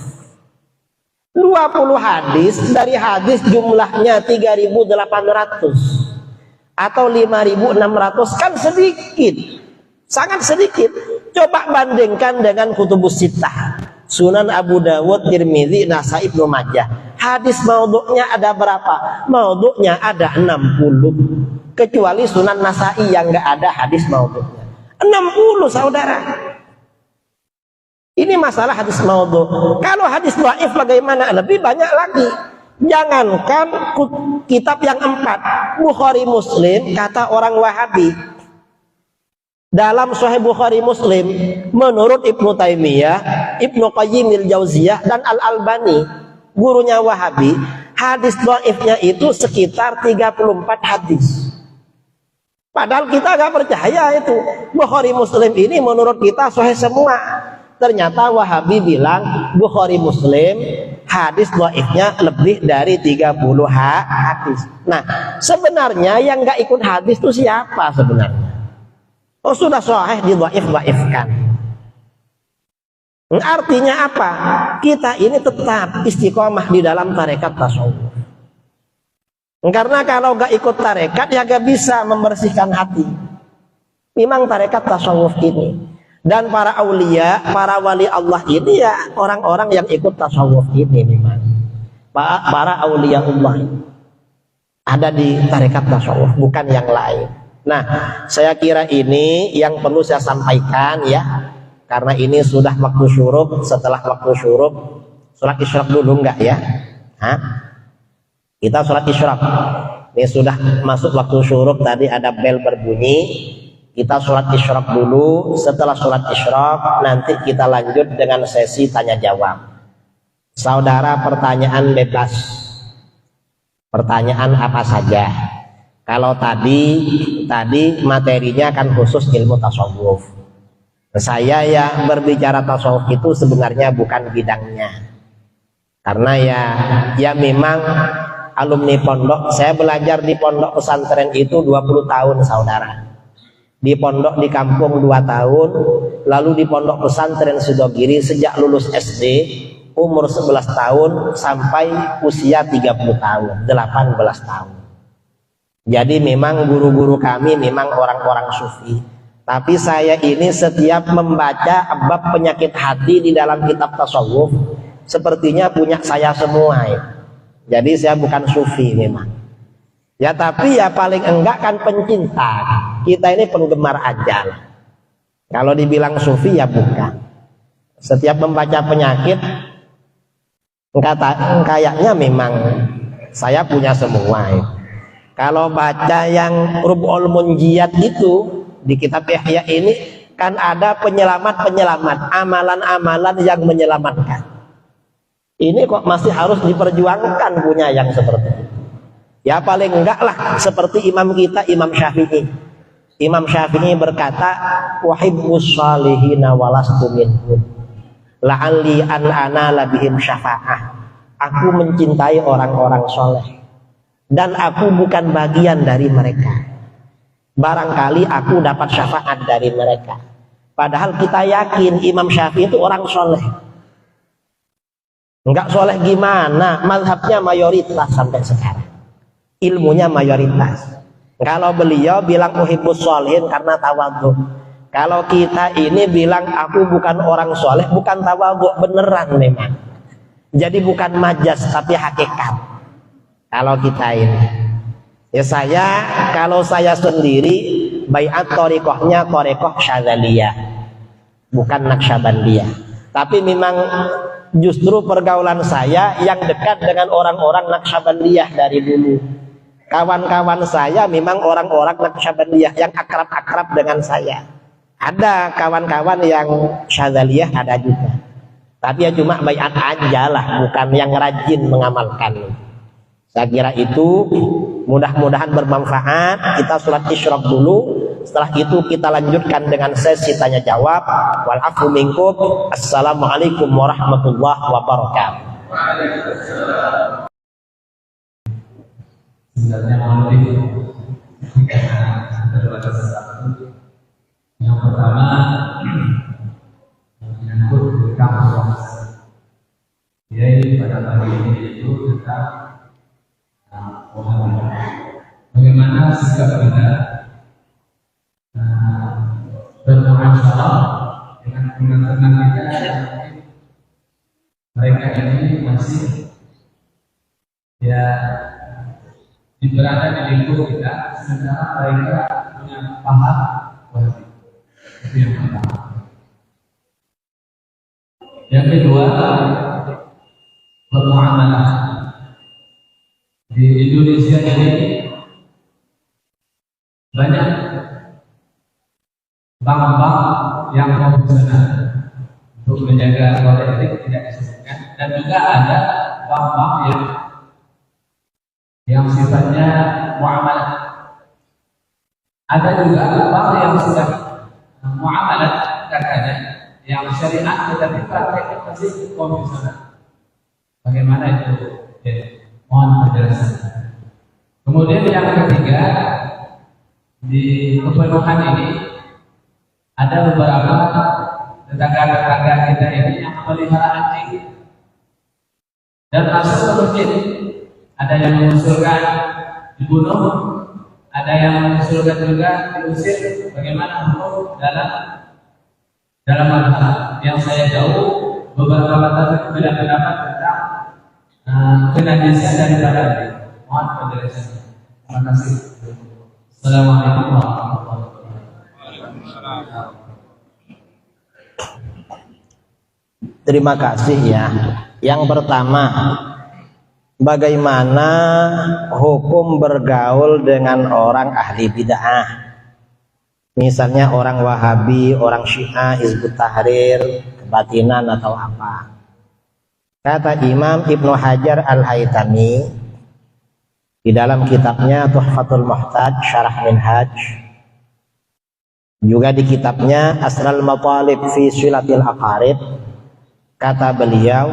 20 hadis, dari hadis jumlahnya 3.800 atau 5.600 kan sedikit, sangat sedikit. Coba bandingkan dengan kutubus sittah, Sunan Abu Dawud, Tirmidzi, Nasa'i, Ibnu Majah. Hadis maudhu'nya ada berapa? Maudhu'nya ada 60. Kecuali Sunan Nasa'i yang gak ada hadis maudhu'nya. 60, saudara. Ini masalah hadis maudhu. Kalau hadis dhaif bagaimana? Lebih banyak lagi. Jangankan kitab yang 4, Bukhari Muslim, kata orang Wahabi. Dalam Sahih Bukhari Muslim, menurut Ibnu Taimiyah, Ibnu Qayyim al-Jauziyah, dan Al-Albani, gurunya Wahabi, hadis dhaifnya itu sekitar 34 hadis. Padahal kita nggak percaya itu. Bukhari Muslim ini menurut kita sahih semua. Ternyata Wahabi bilang Bukhari Muslim hadis dhaifnya lebih dari 30 hadis. Nah, sebenarnya yang nggak ikut hadis itu siapa sebenarnya? Oh, sudah sahih didhaif-dhaifkan. Artinya apa? Kita ini tetap istiqomah di dalam tarekat tasawuf. Karena kalau gak ikut tarekat ya gak bisa membersihkan hati. Memang tarekat tasawuf ini. Dan para aulia, para wali Allah ini ya orang-orang yang ikut tasawuf ini memang. Para aulia Allah ada di tarekat tasawuf, bukan yang lain. Nah, saya kira ini yang perlu saya sampaikan ya. Karena ini sudah waktu syuruk. Setelah waktu syuruk, sholat isyraq dulu enggak ya? Hah? Kita sholat isyraq. Ini sudah masuk waktu syuruk, tadi ada bel berbunyi. Kita sholat isyraq dulu. Setelah sholat isyraq nanti kita lanjut dengan sesi tanya jawab. Saudara, pertanyaan bebas. Pertanyaan apa saja. Kalau tadi materinya kan khusus ilmu tasawuf. Saya ya berbicara tasawuf itu sebenarnya bukan bidangnya. Karena ya memang alumni pondok, saya belajar di pondok pesantren itu 20 tahun saudara. Di pondok di kampung 2 tahun, lalu di pondok pesantren Sidogiri sejak lulus SD umur 11 tahun sampai usia 30 tahun, 18 tahun. Jadi memang guru-guru kami memang orang-orang sufi. Tapi saya ini setiap membaca bab penyakit hati di dalam kitab tasawuf sepertinya punya saya semua ya. Jadi saya bukan sufi memang. Ya tapi ya paling enggak kan pencinta. Kita ini penggemar aja lah. Kalau dibilang sufi ya bukan. Setiap membaca penyakit kayaknya memang saya punya semua ya. Kalau baca yang Rub'ul Munjiyat itu di kitab Ihya ini kan ada penyelamat-penyelamat, amalan-amalan yang menyelamatkan. Ini kok masih harus diperjuangkan punya yang seperti itu. Ya paling enggak lah seperti imam kita, Imam Syafi'i. Imam Syafi'i berkata, wahibbus salihina walastu minhum la'alli an anala bihim syafa'ah. Aku mencintai orang-orang soleh dan aku bukan bagian dari mereka. Barangkali aku dapat syafaat dari mereka. Padahal kita yakin Imam Syafi'i itu orang soleh. Enggak soleh gimana? Mazhabnya mayoritas sampai sekarang. Ilmunya mayoritas. Kalau beliau bilang muhibbus sholihin karena tawadhu. Kalau kita ini bilang aku bukan orang soleh, bukan tawadhu, beneran memang. Jadi bukan majas tapi hakikat. Kalau kita ini, ya kalau saya sendiri baiat thariqahnya thariqah Syadzaliyah, bukan Naqsyabandiyah. Tapi memang justru pergaulan saya yang dekat dengan orang-orang Naqsyabandiyah dari dulu. Kawan-kawan saya memang orang-orang Naqsyabandiyah yang akrab-akrab dengan saya. Ada kawan-kawan yang Syadzaliyah ada juga. Tapi ya cuma baiat aja lah, bukan yang rajin mengamalkan. Saya kira itu mudah-mudahan bermanfaat. Kita sholat isyraq dulu. Setelah itu kita lanjutkan dengan sesi tanya jawab. Wal afu minkum. Assalamualaikum warahmatullahi wabarakatuh. Sebenarnya yang pertama menyangkut kampus. Jadi pada pagi ini itu tentang bagaimana sikap kita bermuamalah dengan teman-teman kita yang mereka ini masih ya berada di lingkup kita, sementara mereka punya paham wajib. Itu yang pertama. Yang kedua, bermuamalah. Di Indonesia ini banyak bank-bank yang profesional untuk menjaga politik tidak disebutkan, dan juga ada bank-bank yang sifatnya muamalah. Ada juga bank yang sudah muamalat katanya yang syariat tetapi prakteknya masih konvensional. Bagaimana itu? Ya, mohon penjelasan. Kemudian yang ketiga, di kepenuhan ini ada beberapa tetangga-tetangga kita ini yang memelihara anjing dan masuk ke masjid. Ada yang mengusulkan dibunuh, ada yang mengusulkan juga diusir. Bagaimana hukum dalam hal yang saya jauh beberapa kata tidak pendapat tentang kenajisan daripada ini. Mohon penjelasannya. Terima kasih. Assalamualaikum warahmatullahi wabarakatuh. Terima kasih ya. Yang pertama, bagaimana hukum bergaul dengan orang ahli bid'ah? Misalnya orang Wahabi, orang Syiah, Hizbut Tahrir, kebatinan atau apa. Kata Imam Ibnu Hajar Al-Haytami di dalam kitabnya Tuhfatul Muhtaj Syarah Minhaj, juga di kitabnya Asral Matalib fi Silatil Aqarib, kata beliau,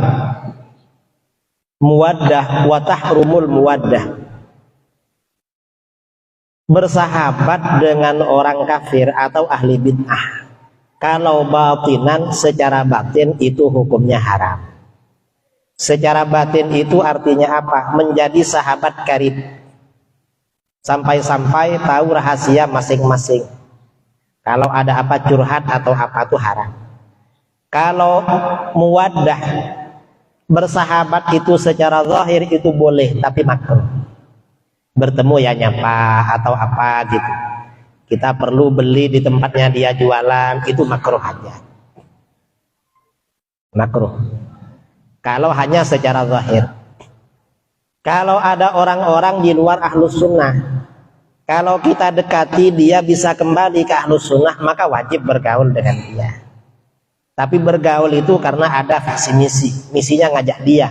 muwaddah wa tahrumul muwaddah, bersahabat dengan orang kafir atau ahli bid'ah kalau batinan, secara batin itu hukumnya haram. Secara batin itu artinya apa? Menjadi sahabat karib, sampai-sampai tahu rahasia masing-masing. Kalau ada apa curhat atau apa itu haram. Kalau muwaddah, bersahabat itu secara zahir itu boleh, tapi makruh. Bertemu ya nyapa atau apa gitu. Kita perlu beli di tempatnya dia jualan, itu makruh aja. Makruh. Kalau hanya secara zahir. Kalau ada orang-orang di luar ahlus sunnah, kalau kita dekati dia bisa kembali ke ahlus sunnah, maka wajib bergaul dengan dia. Tapi bergaul itu karena ada visi misi, misinya ngajak dia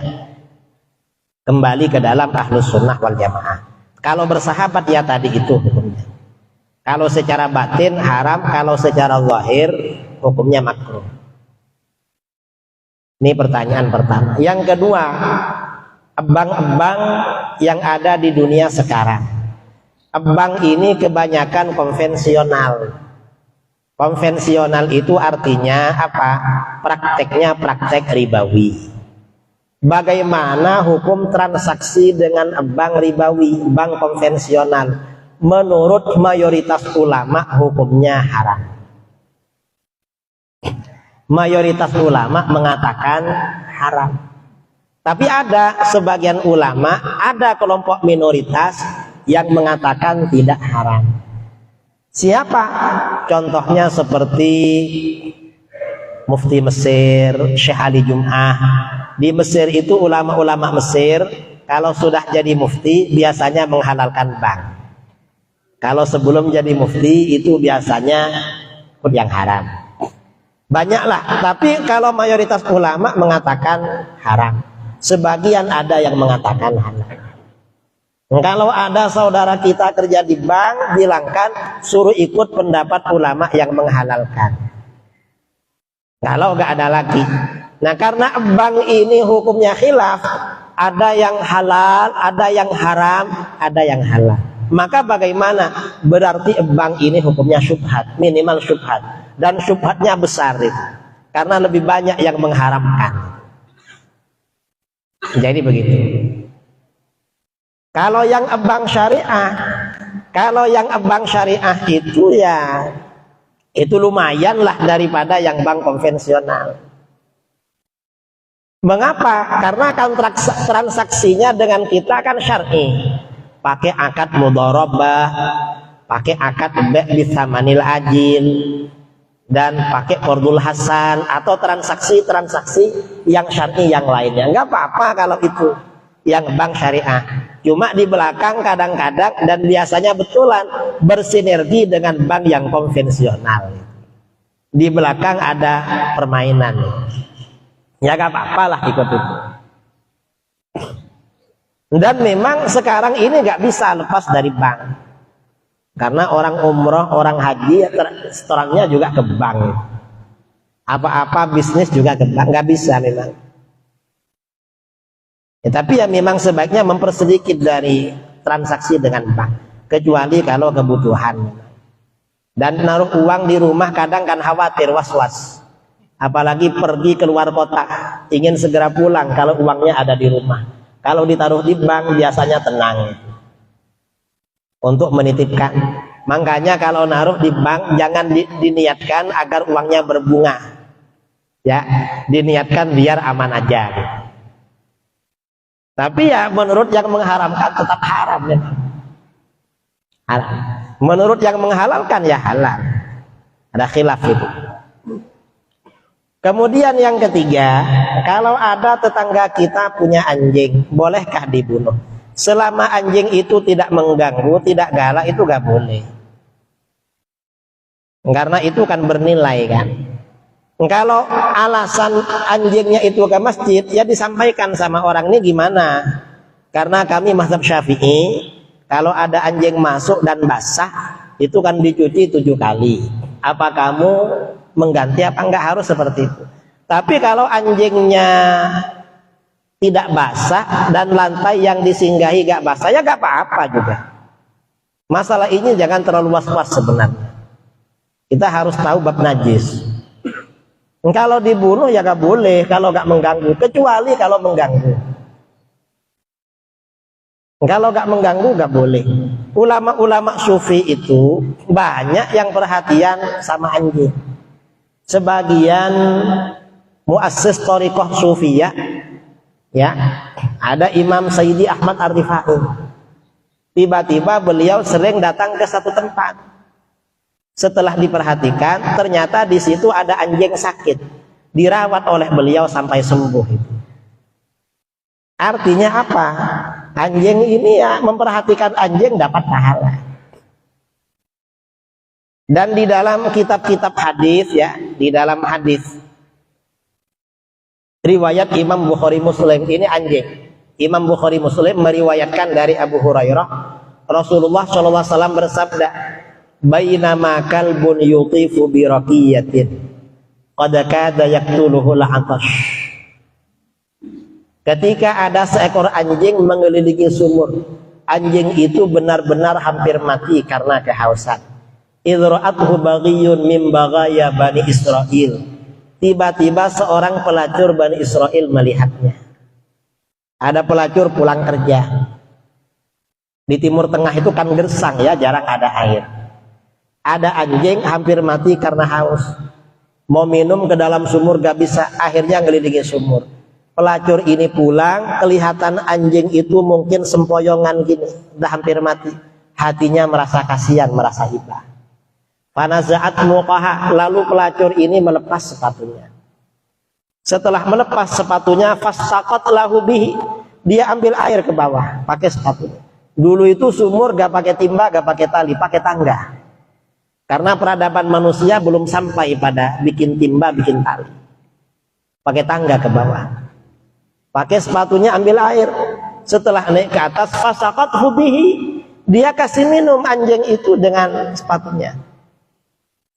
kembali ke dalam ahlus sunnah wal jamaah. Kalau bersahabat ya tadi itu hukumnya. Kalau secara batin haram, kalau secara zahir hukumnya makruh. Ini pertanyaan pertama. Yang kedua, ebang-ebang yang ada di dunia sekarang. Ebang ini kebanyakan konvensional. Konvensional itu artinya apa? Prakteknya praktek ribawi. Bagaimana hukum transaksi dengan bank ribawi, bank konvensional? Menurut mayoritas ulama hukumnya haram. Mayoritas ulama mengatakan haram. Tapi ada sebagian ulama, ada kelompok minoritas yang mengatakan tidak haram. Siapa? Contohnya seperti Mufti Mesir, Syekh Ali Jum'ah. Di Mesir itu ulama-ulama Mesir kalau sudah jadi mufti biasanya menghalalkan bank. Kalau sebelum jadi mufti itu biasanya yang haram. Banyaklah, tapi kalau mayoritas ulama mengatakan haram. Sebagian ada yang mengatakan halal. Kalau ada saudara kita kerja di bank, bilangkan suruh ikut pendapat ulama yang menghalalkan. Kalau nggak ada lagi. Nah, karena bank ini hukumnya khilaf, ada yang halal, ada yang haram, ada yang halal. Maka bagaimana? Berarti bank ini hukumnya syubhat, minimal syubhat. Dan syubhatnya besar itu. Karena lebih banyak yang mengharamkan. Jadi begitu. Kalau yang bank syariah, itu ya itu lumayan lah daripada yang bank konvensional. Mengapa? Karena transaksinya dengan kita kan syar'i. Pakai akad mudharabah, pakai akad bai' bitsamanil ajil, dan pakai qardul hasan atau transaksi-transaksi yang syar'i yang lainnya. Enggak apa-apa kalau itu yang bank syariah. Cuma di belakang kadang-kadang dan biasanya betulan bersinergi dengan bank yang konvensional. Di belakang ada permainan. Ya enggak apa-apa lah ikut itu. Dan memang sekarang ini enggak bisa lepas dari bank. Karena orang umroh, orang haji, restorannya juga ke bank. Apa-apa bisnis juga ke bank, nggak bisa memang. Ya, tapi ya memang sebaiknya mempersedikit dari transaksi dengan bank, kecuali kalau kebutuhan. Dan naruh uang di rumah kadang kan khawatir, was-was. Apalagi pergi keluar kota, ingin segera pulang kalau uangnya ada di rumah. Kalau ditaruh di bank biasanya tenang untuk menitipkan. Makanya kalau naruh di bank jangan diniatkan agar uangnya berbunga, ya, diniatkan biar aman aja. Tapi ya menurut yang mengharamkan tetap haram ya. Haram. Menurut yang menghalalkan ya halal. Ada khilaf itu. Kemudian yang ketiga, kalau ada tetangga kita punya anjing, bolehkah dibunuh? Selama anjing itu tidak mengganggu, tidak galak, itu gak boleh. Karena itu kan bernilai kan. Kalau alasan anjingnya itu ke masjid, ya disampaikan sama orang ini gimana. Karena kami mazhab Syafi'i, kalau ada anjing masuk dan basah, itu kan dicuci 7 kali. Apa kamu mengganti apa enggak? Harus seperti itu. Tapi kalau anjingnya tidak basah dan lantai yang disinggahi gak basah, ya gak apa-apa juga. Masalah ini jangan terlalu was-was sebenarnya. Kita harus tahu bab najis. Kalau dibunuh ya gak boleh kalau gak mengganggu, kecuali kalau mengganggu. Kalau gak mengganggu gak boleh. Ulama-ulama sufi itu banyak yang perhatian sama anjing. Sebagian muassis thariqah sufiyah, ya, ada Imam Sayyidi Ahmad Ar-Rifai. Tiba-tiba beliau sering datang ke satu tempat. Setelah diperhatikan, ternyata di situ ada anjing sakit, dirawat oleh beliau sampai sembuh. Artinya apa? Anjing ini ya, memperhatikan anjing dapat pahala. Dan di dalam kitab-kitab hadis, ya, di dalam hadis riwayat Imam Bukhari Muslim, ini anjing. Imam Bukhari Muslim meriwayatkan dari Abu Hurairah, Rasulullah SAW bersabda, "Bainama kalbun yutifu bi raqiyatin qad kada yaqtuluhu al-'atash." Ketika ada seekor anjing mengelilingi sumur, anjing itu benar-benar hampir mati karena kehausan. Idra'athu baghiyun min baghaya Bani Israel. Tiba-tiba seorang pelacur Bani Israel melihatnya. Ada pelacur pulang kerja. Di Timur Tengah itu kan gersang ya, jarang ada air. Ada anjing hampir mati karena haus. Mau minum ke dalam sumur gak bisa, akhirnya ngelilingi sumur. Pelacur ini pulang, kelihatan anjing itu mungkin sempoyongan gini, udah hampir mati. Hatinya merasa kasihan, merasa iba. Fanaza'at muqaha, lalu pelacur ini melepas sepatunya. Setelah melepas sepatunya, fasaqat lahu bihi, dia ambil air ke bawah pakai sepatunya. Dulu itu sumur gak pakai timba, gak pakai tali, pakai tangga. Karena peradaban manusia belum sampai pada bikin timba, bikin tali. Pakai tangga ke bawah. Pakai sepatunya ambil air. Setelah naik ke atas, fasaqat bihi, dia kasih minum anjing itu dengan sepatunya.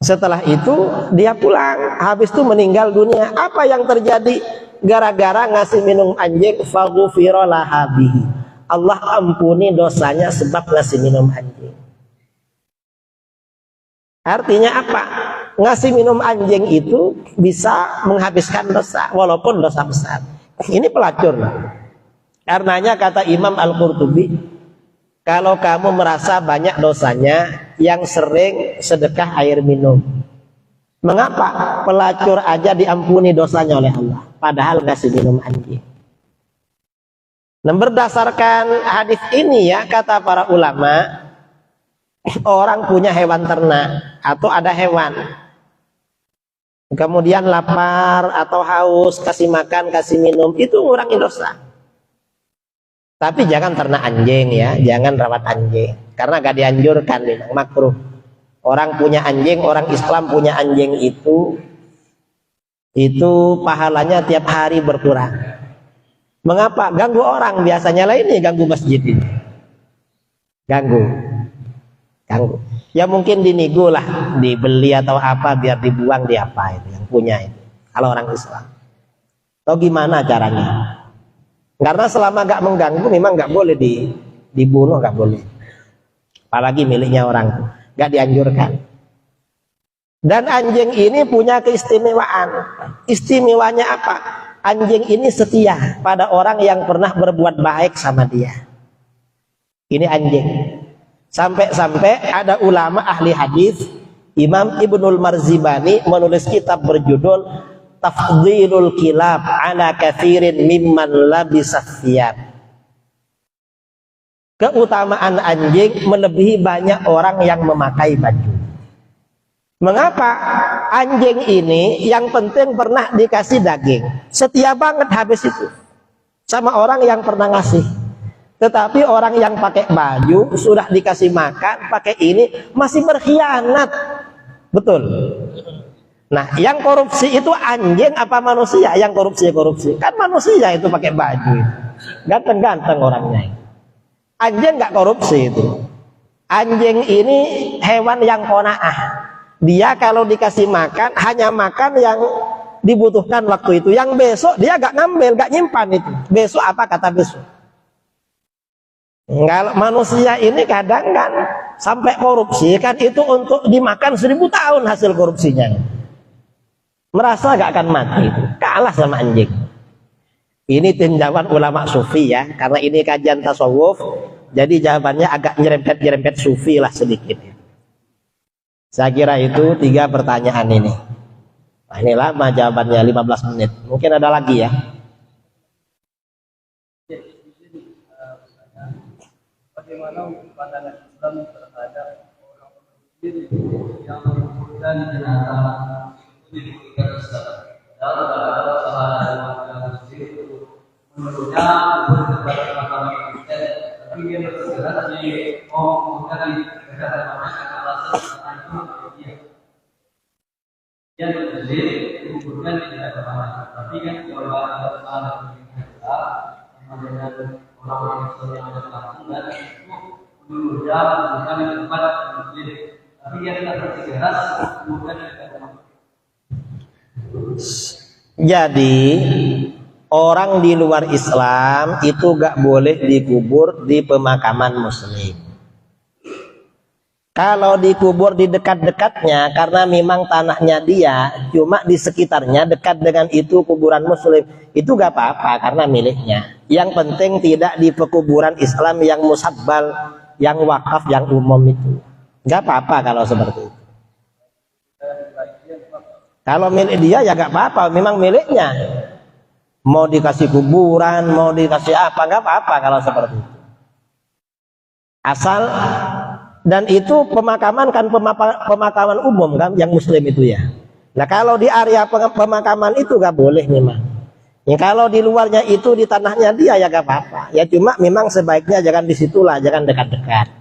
Setelah itu dia pulang, habis itu meninggal dunia. Apa yang terjadi? Gara-gara ngasih minum anjing, faghufira laha bihi, Allah ampuni dosanya sebab ngasih minum anjing. Artinya apa? Ngasih minum anjing itu bisa menghabiskan dosa, walaupun dosa besar. Ini pelacur. Karenanya kata Imam Al-Qurtubi, kalau kamu merasa banyak dosanya, yang sering sedekah air minum. Mengapa? Pelacur aja diampuni dosanya oleh Allah, padahal ngasih minum anjing. Nah, berdasarkan hadis ini ya, kata para ulama, orang punya hewan ternak atau ada hewan, kemudian lapar atau haus, kasih makan, kasih minum, itu ngurangi dosa. Tapi jangan ternak anjing ya, jangan rawat anjing, karena gak dianjurkan, memang makruh. Orang punya anjing, orang Islam punya anjing itu pahalanya tiap hari berkurang. Mengapa? Ganggu orang biasanya lah, ini ganggu masjid ini. Ganggu. Ganggu. Ya mungkin dinigo lah, dibeli atau apa biar dibuang diapa itu yang punya itu. Kalau orang Islam. Atau gimana caranya? Karena selama nggak mengganggu memang nggak boleh dibunuh, nggak boleh. Apalagi miliknya orang, nggak dianjurkan. Dan anjing ini punya keistimewaan. Istimewanya apa? Anjing ini setia pada orang yang pernah berbuat baik sama dia. Ini anjing. Sampai-sampai ada ulama ahli hadis, Imam Ibnul Marzibani menulis kitab berjudul Tafdhilul Kilab ala Katsirin mimman labisa thiyab. Keutamaan anjing melebihi banyak orang yang memakai baju. Mengapa? Anjing ini yang penting pernah dikasih daging, setia banget habis itu sama orang yang pernah ngasih. Tetapi orang yang pakai baju sudah dikasih makan, pakai ini masih berkhianat. Betul. Nah, yang korupsi itu anjing apa manusia? Yang korupsi kan manusia itu pakai baju, ganteng-ganteng orangnya. Anjing nggak korupsi itu. Anjing ini hewan yang qanaah. Dia kalau dikasih makan hanya makan yang dibutuhkan waktu itu. Yang besok dia gak ngambil, gak nyimpan itu. Besok apa kata besok. Kalau manusia ini kadang kan sampai korupsi kan itu untuk dimakan 1000 tahun hasil korupsinya. Merasa gak akan mati, kalah sama anjing. Ini tinjauan ulama sufi ya, karena ini kajian tasawuf. Jadi jawabannya agak nyerempet sufi lah sedikit. Saya kira itu 3 pertanyaan ini. Nah, ini lama jawabannya 15 menit. Mungkin ada lagi ya. Bagaimana pandangan Islam terhadap orang sendiri yang mengumpulkan jenazah itu diberikan Islam? Dan ada salah satu menurutnya berdebat makam Kristen, tapi dia bersegeras di mengumpulkan di dekat makam alasan itu dia. Dia berdiri mengumpulkan di dekat makam, tapi kan kalau ada salah sama dengan orang-orang yang ada langsung dan itu menurutnya bukan di tempat muslim, tapi dia tidak bersikeras bukan di tempat. Jadi orang di luar Islam itu gak boleh dikubur di pemakaman muslim. Kalau dikubur di dekat-dekatnya karena memang tanahnya dia, cuma di sekitarnya dekat dengan itu kuburan muslim, itu gak apa-apa karena miliknya. Yang penting tidak di pekuburan Islam yang musabbal, yang wakaf, yang umum itu. Gak apa-apa kalau seperti itu. Kalau milik dia ya gak apa-apa, memang miliknya. Mau dikasih kuburan, mau dikasih apa, gak apa-apa kalau seperti itu. Asal, dan itu pemakaman kan pemakaman umum kan, yang muslim itu ya. Nah kalau di area pemakaman itu gak boleh memang. Ya, kalau di luarnya itu di tanahnya dia ya gak apa-apa. Ya cuma memang sebaiknya jangan disitulah, jangan dekat-dekat.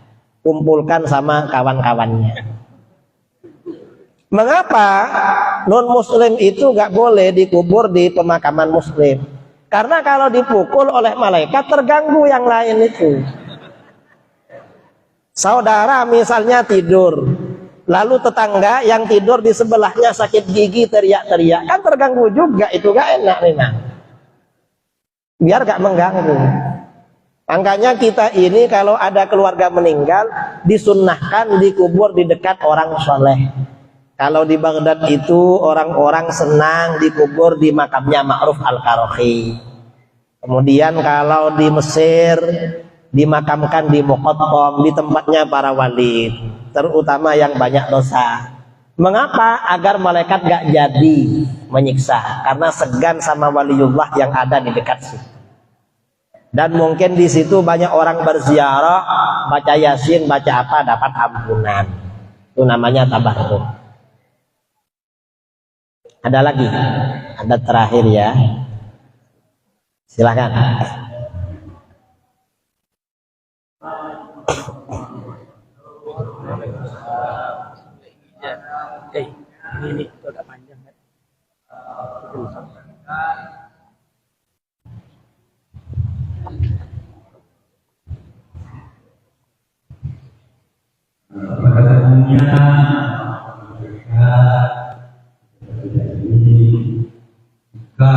Kumpulkan sama kawan-kawannya. Mengapa non muslim itu gak boleh dikubur di pemakaman muslim? Karena kalau dipukul oleh malaikat terganggu yang lain itu. Saudara misalnya tidur, lalu tetangga yang tidur di sebelahnya sakit gigi teriak-teriak, kan terganggu juga, itu gak enak memang. Biar gak mengganggu. Makanya kita ini kalau ada keluarga meninggal disunnahkan dikubur di dekat orang soleh. Kalau di Baghdad itu orang-orang senang dikubur di makamnya Ma'ruf Al-Karohi. Kemudian kalau di Mesir dimakamkan di Muqattam, di tempatnya para wali, terutama yang banyak dosa. Mengapa? Agar malaikat gak jadi menyiksa, karena segan sama waliullah yang ada di dekat situ. Dan mungkin di situ banyak orang berziarah, baca Yasin, baca apa, dapat ampunan. Itu namanya tabarruk. Ada lagi? Ada terakhir ya. Silakan. Ini agak panjang kan? pada umumnya mereka ini jika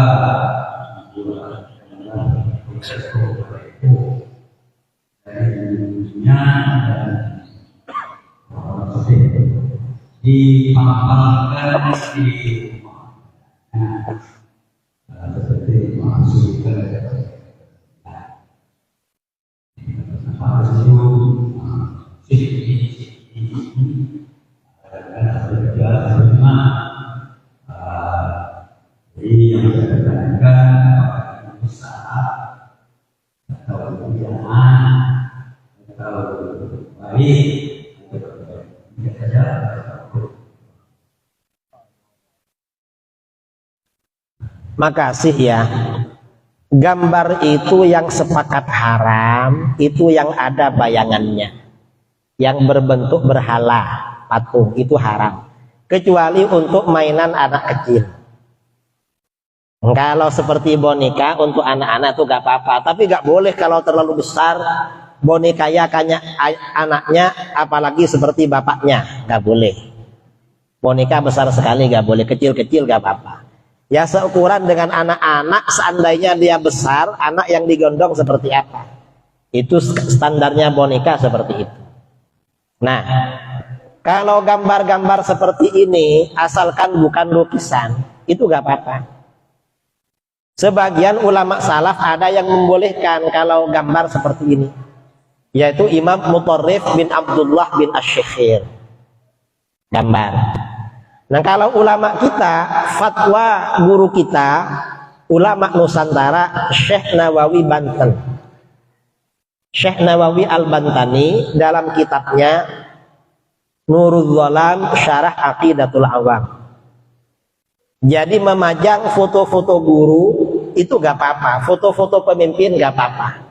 dikembangkan di seperti masukkan yang dikatakan usaha atau pekerjaan atau baik Makasih ya. Gambar itu yang sepakat haram, itu yang ada bayangannya, yang berbentuk berhala, patung, itu haram. Kecuali untuk mainan anak kecil. Kalau seperti boneka untuk anak-anak itu gak apa-apa, tapi gak boleh kalau terlalu besar. Boneka ya kayaknya anaknya, apalagi seperti bapaknya, gak boleh. Boneka besar sekali gak boleh, kecil-kecil gak apa-apa. Ya seukuran dengan anak-anak, seandainya dia besar, anak yang digondong seperti apa. Itu standarnya boneka seperti itu. Nah, kalau gambar-gambar seperti ini, asalkan bukan lukisan, itu gak apa-apa. Sebagian ulama salaf ada yang membolehkan kalau gambar seperti ini, yaitu Imam Mutarrif bin Abdullah bin Asy-Syekhir. Gambar. Nah kalau ulama kita, fatwa guru kita, ulama Nusantara, Syekh Nawawi Banten, Syekh Nawawi Al-Bantani dalam kitabnya Nurul Dhalam Syarah Aqidatul Awam. Jadi memajang foto-foto guru itu gak apa-apa, foto-foto pemimpin gak apa-apa,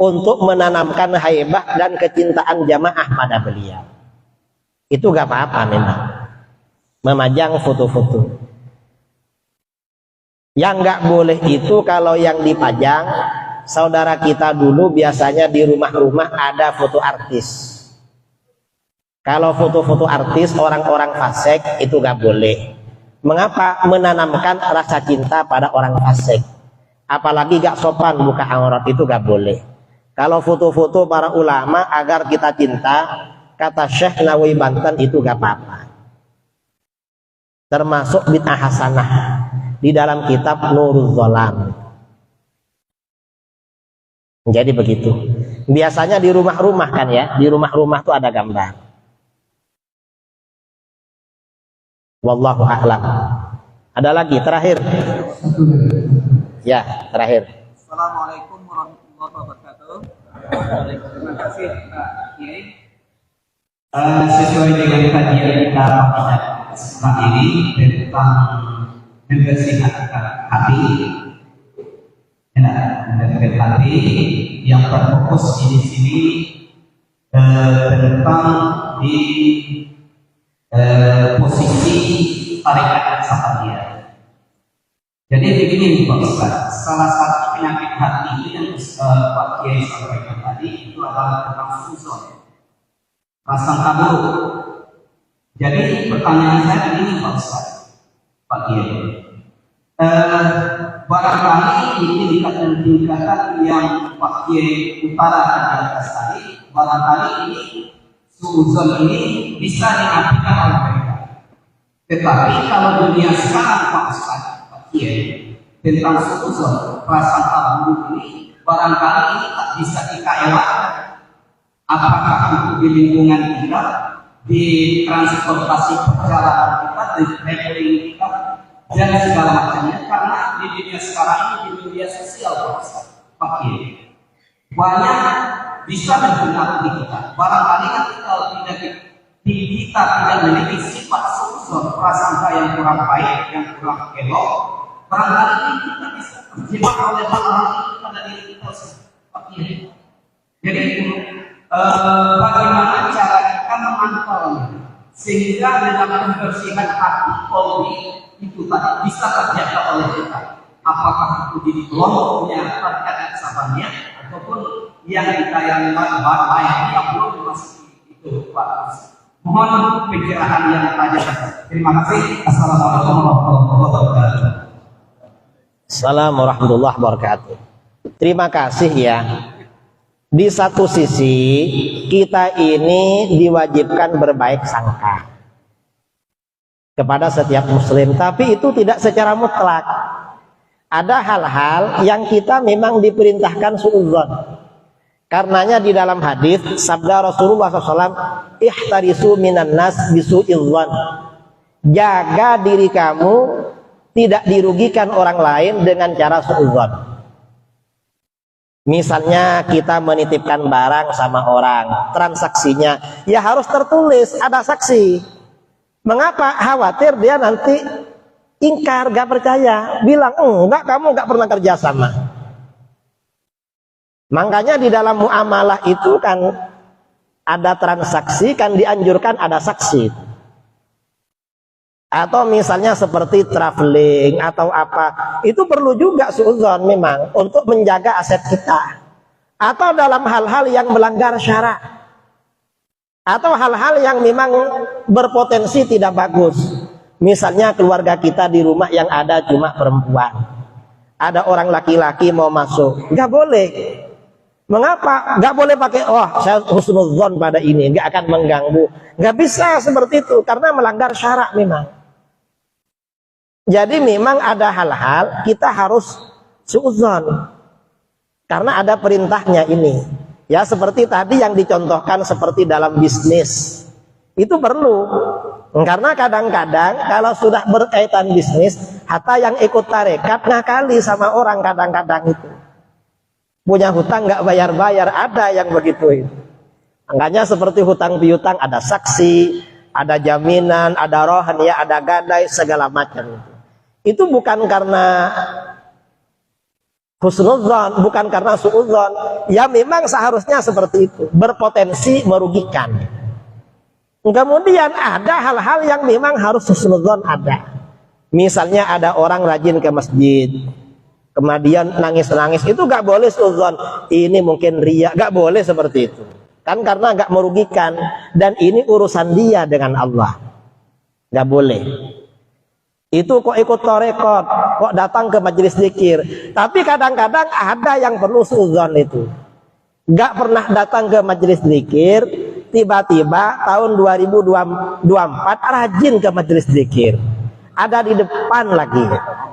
untuk menanamkan haibah dan kecintaan jamaah pada beliau. Itu gak apa-apa memang, memajang foto-foto. Yang gak boleh itu kalau yang dipajang, saudara kita dulu biasanya di rumah-rumah ada foto artis. Kalau foto-foto artis orang-orang fasik itu gak boleh. Mengapa? Menanamkan rasa cinta pada orang fasik. Apalagi gak sopan buka aurat, itu gak boleh. Kalau foto-foto para ulama agar kita cinta, kata Syekh Nawawi Banten, itu gak apa-apa. Termasuk bid'ah hasanah di dalam kitab Nurul Dhalam. Jadi begitu. Biasanya di rumah-rumah kan ya, di rumah-rumah tuh ada gambar. Wallahu a'lam. Ada lagi terakhir? Ya, terakhir. Assalamualaikum warahmatullahi wabarakatuh. Terima kasih Pak Kiai. Sesuai dengan kajian kita pada kesempatan ini tentang membersihkan hati, membersihkan hati yang terfokus di sini tentang di posisi tarikat Sahabatiyah. Jadi begini Pak Ustaz, salah satu penyakit hati itu yang Pak Kiai sampaikan tadi itu adalah tentang suzon, prasangka buruk. Jadi pertanyaan saya begini Pak Ustaz, Pak Kiai, barangkali di tingkatan yang Pak Kiai utarakan di atas tadi, barangkali ini suzon ini bisa diartikan oleh mereka. Tetapi kalau dunia sekarang Pak Ustaz, Pak Kiai, tentang suzon, prasangka buruk ini, barangkali ini tak bisa kita elakkan. Apakah itu di lingkungan kita, di transportasi perjalanan kita, di traveling kita, dan segala macamnya. Karena di dunia sekarang ini, di media sosial Pak Ustaz, Pak Kiai, banyak bisa mempengaruhi kita. Barangkali kan kita tidak memiliki sifat suzon, prasangka yang kurang baik, yang kurang elok. Barangkali kita bisa terjebak oleh hal-hal itu pada diri kita sendiri. Jadi bagaimana cara kita memantaunya sehingga dalam membersihkan hati kolbi itu tadi bisa terjaga oleh kita. Apakah itu di kelompoknya terkait sahabatnya ataupun yang kita yang lain yang belum masuk itu Pak. Mohon pencerahan yang tajam. Terima kasih. Assalamualaikum warahmatullahi wabarakatuh. Assalamualaikum warahmatullahi wabarakatuh. Terima kasih ya. Di satu sisi kita ini diwajibkan berbaik sangka kepada setiap muslim, tapi itu tidak secara mutlak. Ada hal-hal yang kita memang diperintahkan suudzon. Karenanya di dalam hadis sabda Rasulullah SAW, ihtarisu minan nas bisu'idzon. Jaga diri kamu tidak dirugikan orang lain dengan cara suudzon. Misalnya kita menitipkan barang sama orang, transaksinya ya harus tertulis, ada saksi. Mengapa? Khawatir dia nanti ingkar, gak percaya, bilang enggak, kamu gak pernah kerja sama. Makanya di dalam muamalah itu kan ada transaksi, kan dianjurkan ada saksi. Atau misalnya seperti traveling atau apa, itu perlu juga suudzon memang untuk menjaga aset kita. Atau dalam hal-hal yang melanggar syarak, atau hal-hal yang memang berpotensi tidak bagus. Misalnya keluarga kita di rumah yang ada cuma perempuan, ada orang laki-laki mau masuk, nggak boleh. Mengapa? Nggak boleh pakai saya husnudzon pada ini, nggak akan mengganggu. Nggak bisa seperti itu karena melanggar syarak memang. Jadi memang ada hal-hal kita harus suudzon karena ada perintahnya ini. Ya seperti tadi yang dicontohkan seperti dalam bisnis. Itu perlu. Karena kadang-kadang kalau sudah berkaitan bisnis, hatta yang ikut tarekat ngakali sama orang kadang-kadang itu. Punya hutang nggak bayar-bayar, ada yang begitu itu. Makanya seperti hutang piutang ada saksi, ada jaminan, ada rohan, ya ada gadai, segala macam itu. Itu bukan karena husnudzon, bukan karena suudzon. Ya memang seharusnya seperti itu, berpotensi merugikan. Kemudian ada hal-hal yang memang harus husnudzon ada. Misalnya ada orang rajin ke masjid, kemudian nangis-nangis, itu gak boleh suudzon. Ini mungkin riya, gak boleh seperti itu. Kan karena gak merugikan, dan ini urusan dia dengan Allah. Gak boleh. Itu kok ikut torekot, kok datang ke majelis zikir. Tapi kadang-kadang ada yang perlu suudzon itu. Gak pernah datang ke majelis zikir, tiba-tiba tahun 2024 rajin ke majelis zikir. Ada di depan lagi.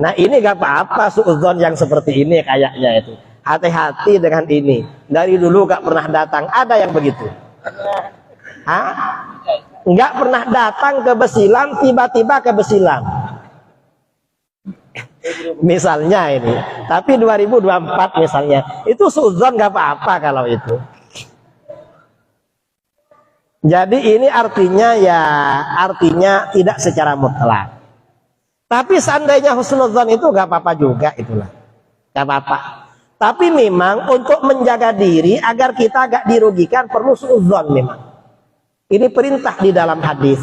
Nah ini gak apa-apa suudzon yang seperti ini kayaknya itu. Hati-hati dengan ini. Dari dulu gak pernah datang, ada yang begitu. Gak pernah datang ke Besilam, tiba-tiba ke Besilam. Misalnya ini, tapi 2024 misalnya, itu suudzon gak apa-apa kalau itu. Jadi ini artinya tidak secara mutlak. Tapi seandainya husnudzon itu gak apa-apa juga, itulah gak apa-apa. Tapi memang untuk menjaga diri agar kita gak dirugikan perlu suudzon memang. Ini perintah di dalam hadis.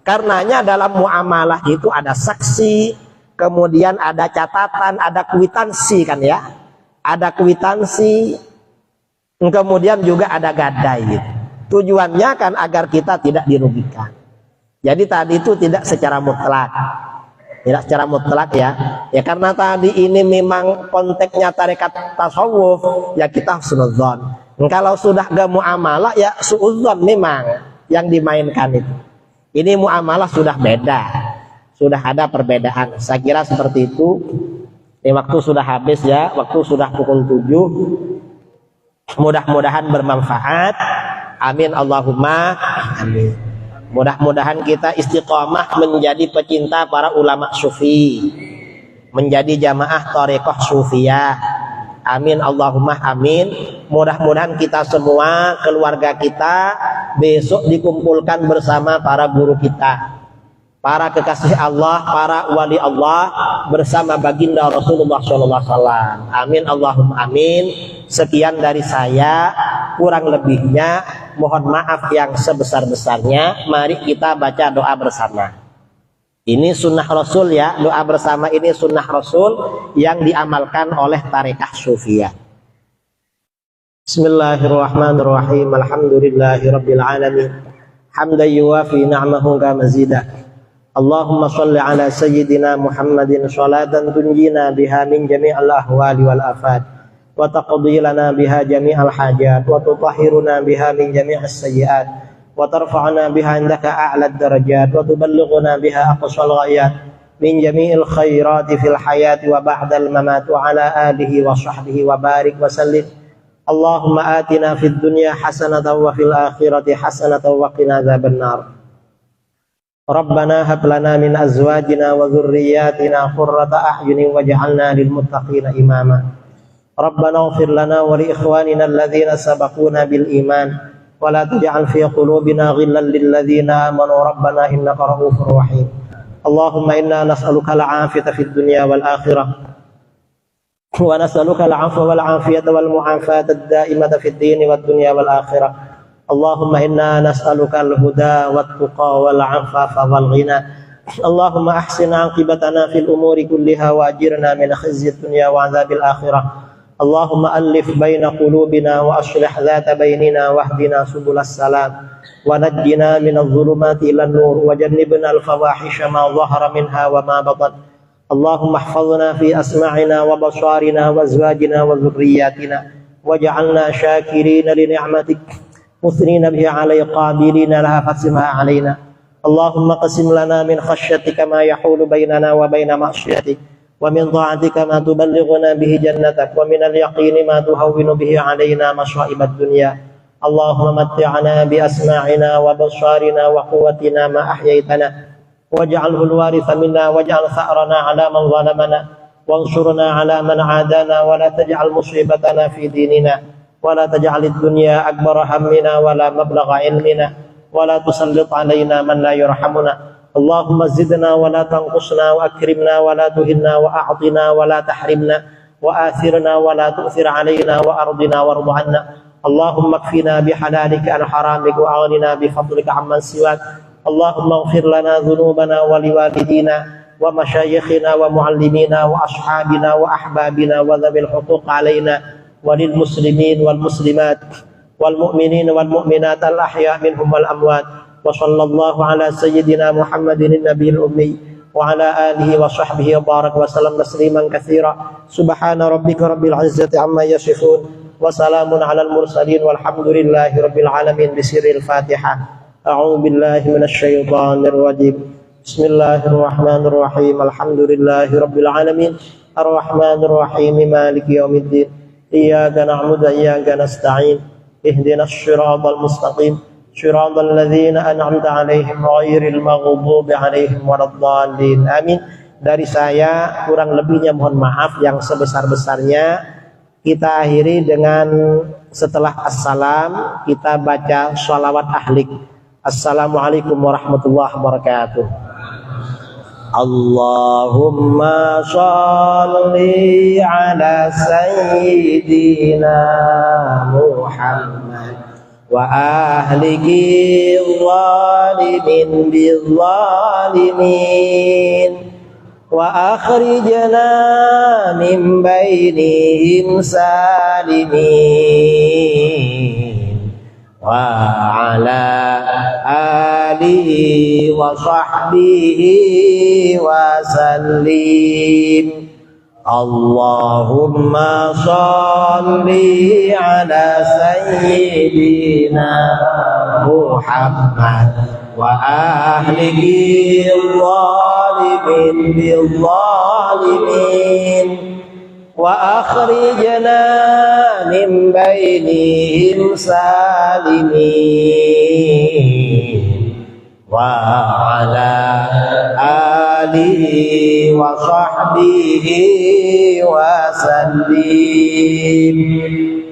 Karenanya dalam muamalah itu ada saksi, kemudian ada catatan, ada kwitansi kan ya. Ada kwitansi, kemudian juga ada gadai gitu. Tujuannya kan agar kita tidak dirugikan. Jadi tadi itu tidak secara mutlak. Tidak secara mutlak ya. Ya karena tadi ini memang konteksnya tarekat tasawuf, ya kita husnudzon. Kalau sudah gak muamalah ya suudzon memang yang dimainkan itu. Ini muamalah sudah beda. Sudah ada perbedaan. Saya kira seperti itu. Ini waktu sudah habis ya, waktu sudah pukul 7. Mudah-mudahan bermanfaat. Amin Allahumma amin. Mudah-mudahan kita istiqomah menjadi pecinta para ulama sufi, menjadi jamaah thariqah sufiyah. Amin Allahumma amin. Mudah-mudahan kita semua, keluarga kita besok dikumpulkan bersama para guru kita, para kekasih Allah, para wali Allah, bersama baginda Rasulullah SAW. Amin Allahumma amin. Sekian dari saya, kurang lebihnya mohon maaf yang sebesar-besarnya. Mari kita baca doa bersama. Ini sunnah Rasul ya, doa bersama ini sunnah Rasul yang diamalkan oleh tarekah sufiyah. Bismillahirrahmanirrahim. Alhamdulillahirabbil alamin. hamdan yuwafi ni'amahu kama mazidah. Allahumma shalli ala sayyidina Muhammadin sholatan tunjina biha min jami'il ahwali wal afat wa taqdi lana biha jami'al hajat wa tutahhiruna biha min jami'is sayyi'at wa tarfa'una biha indaka a'lad darajat wa tuballighuna biha aqsal ghayat min jami'il khairati fil hayati wa ba'dal mamat wa ala alihi wa sahbihi wa barik wa sallim. Allahumma atina fid dunya hasanatan wa fil akhirati hasanatan wa qina adzabannar. Rabbana hab lana min azwajina wa dhurriyyatina qurrata a'yunin waj'alna lil muttaqina imama. Rabbana ighfir lana wa li ikhwanina alladhina sabaquna bil iman wa la taj'al fi qulubina ghillan lil ladzina amanu rabbana innaka ra'ufur rahim. Allahumma inna nas'aluka al-'afiyata fid dunya wal akhirah wa nas'aluka al-'afwa wal 'afiyata wal mu'afata ad-da'imata fid din wad dunya wal akhirah. Allahumma inna nas'aluka al-huda wat-tuqa wal-'afafa wal-ghina. Allahumma ahsin 'aqibatana fil umuri kulliha wa ajirna min khizyi ad-dunya wa 'adzabil akhirah. Allahumma alif baina qulubina wa aslih dhata bainina wahdina subulas salam wa najjina minadh dhulumati ilan nur wa jannibna al-fawahisha ma dhahara minha wa ma batan. Allahumma ihfazna fi asma'ina wa basarina wa azwajina wa dhurriyyatina waj'alna syakirina li ni'matik مثنين به علي قابلين لها فاقسمها علينا. اللهم قسم لنا من خشيتك ما يحول بيننا وبين معصيتك ومن طاعتك ما تبلغنا به جنتك ومن اليقين ما تهون به علينا مصائب الدنيا. اللهم متعنا بأسماعنا وبصارنا وقوتنا ما أحييتنا واجعله الوارث منا واجعل ثأرنا على من ظلمنا وانصرنا على من عادانا ولا تجعل مصيبتنا في ديننا ولا تجعل الدنيا أكبر همنا ولا مبلغ علمنا ولا تسلط علينا من لا يرحمنا. اللهم زدنا ولا تنقصنا وأكرمنا ولا تهنا وأعطنا ولا تحرمنا وآثرنا ولا تؤثر علينا وأرضنا وارض عنا. اللهم اكفنا بحلالك عن حرامك وأغننا بفضلك عمن سواك. اللهم اغفر لنا ذنوبنا ولوالدينا ومشايخنا ومعلمينا وأصحابنا وأحبابنا وذوي الحقوق علينا وللمسلمين والمسلمات والمؤمنين والمؤمنات الأحياء منهم والأموات. وصلى الله على سيدنا محمد النبي الأمي وعلى آله وصحبه وبارك وسلم تسليما كثيرا. سبحان ربك رب العزة عما يصفون وسلام على المرسلين والحمد لله رب العالمين. بسر الفاتحة. أعوذ بالله من الشيطان الرجيم. بسم الله الرحمن الرحيم. الحمد لله رب العالمين الرحمن الرحيم مالك يوم الدين. إياك نعبد وإياك نستعين. اهدنا الصراط المستقيم صراط الذين أنعمت عليهم غير المغضوب عليهم waladdallin. Amin. Dari saya kurang lebihnya mohon maaf yang sebesar-besarnya. Kita akhiri dengan setelah assalam kita baca sholawat ahlik. Assalamualaikum warahmatullahi wabarakatuh. Allahumma sholli ala sayyidina Muhammad wa ahlihi zalimin bizzalimin wa akhrijna min bainihim salimin wa ala alihi wa sahbihi wa sallim. Allahumma sholli ala sayyidina Muhammad wa ahlihi zalimin bizzalimin wa akhrijna min bainihim salimin wa ala alihi wa sahbihi wa sallim.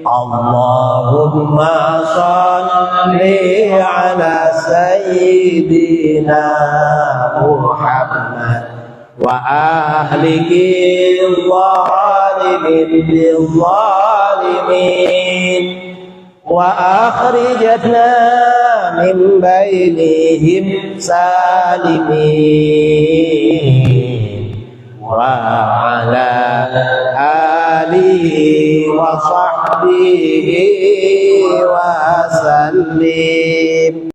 Allahumma sholli ala sayyidina Muhammad wa ahlihi zalimin bizzalimin wa akhrijna min bainihim salimin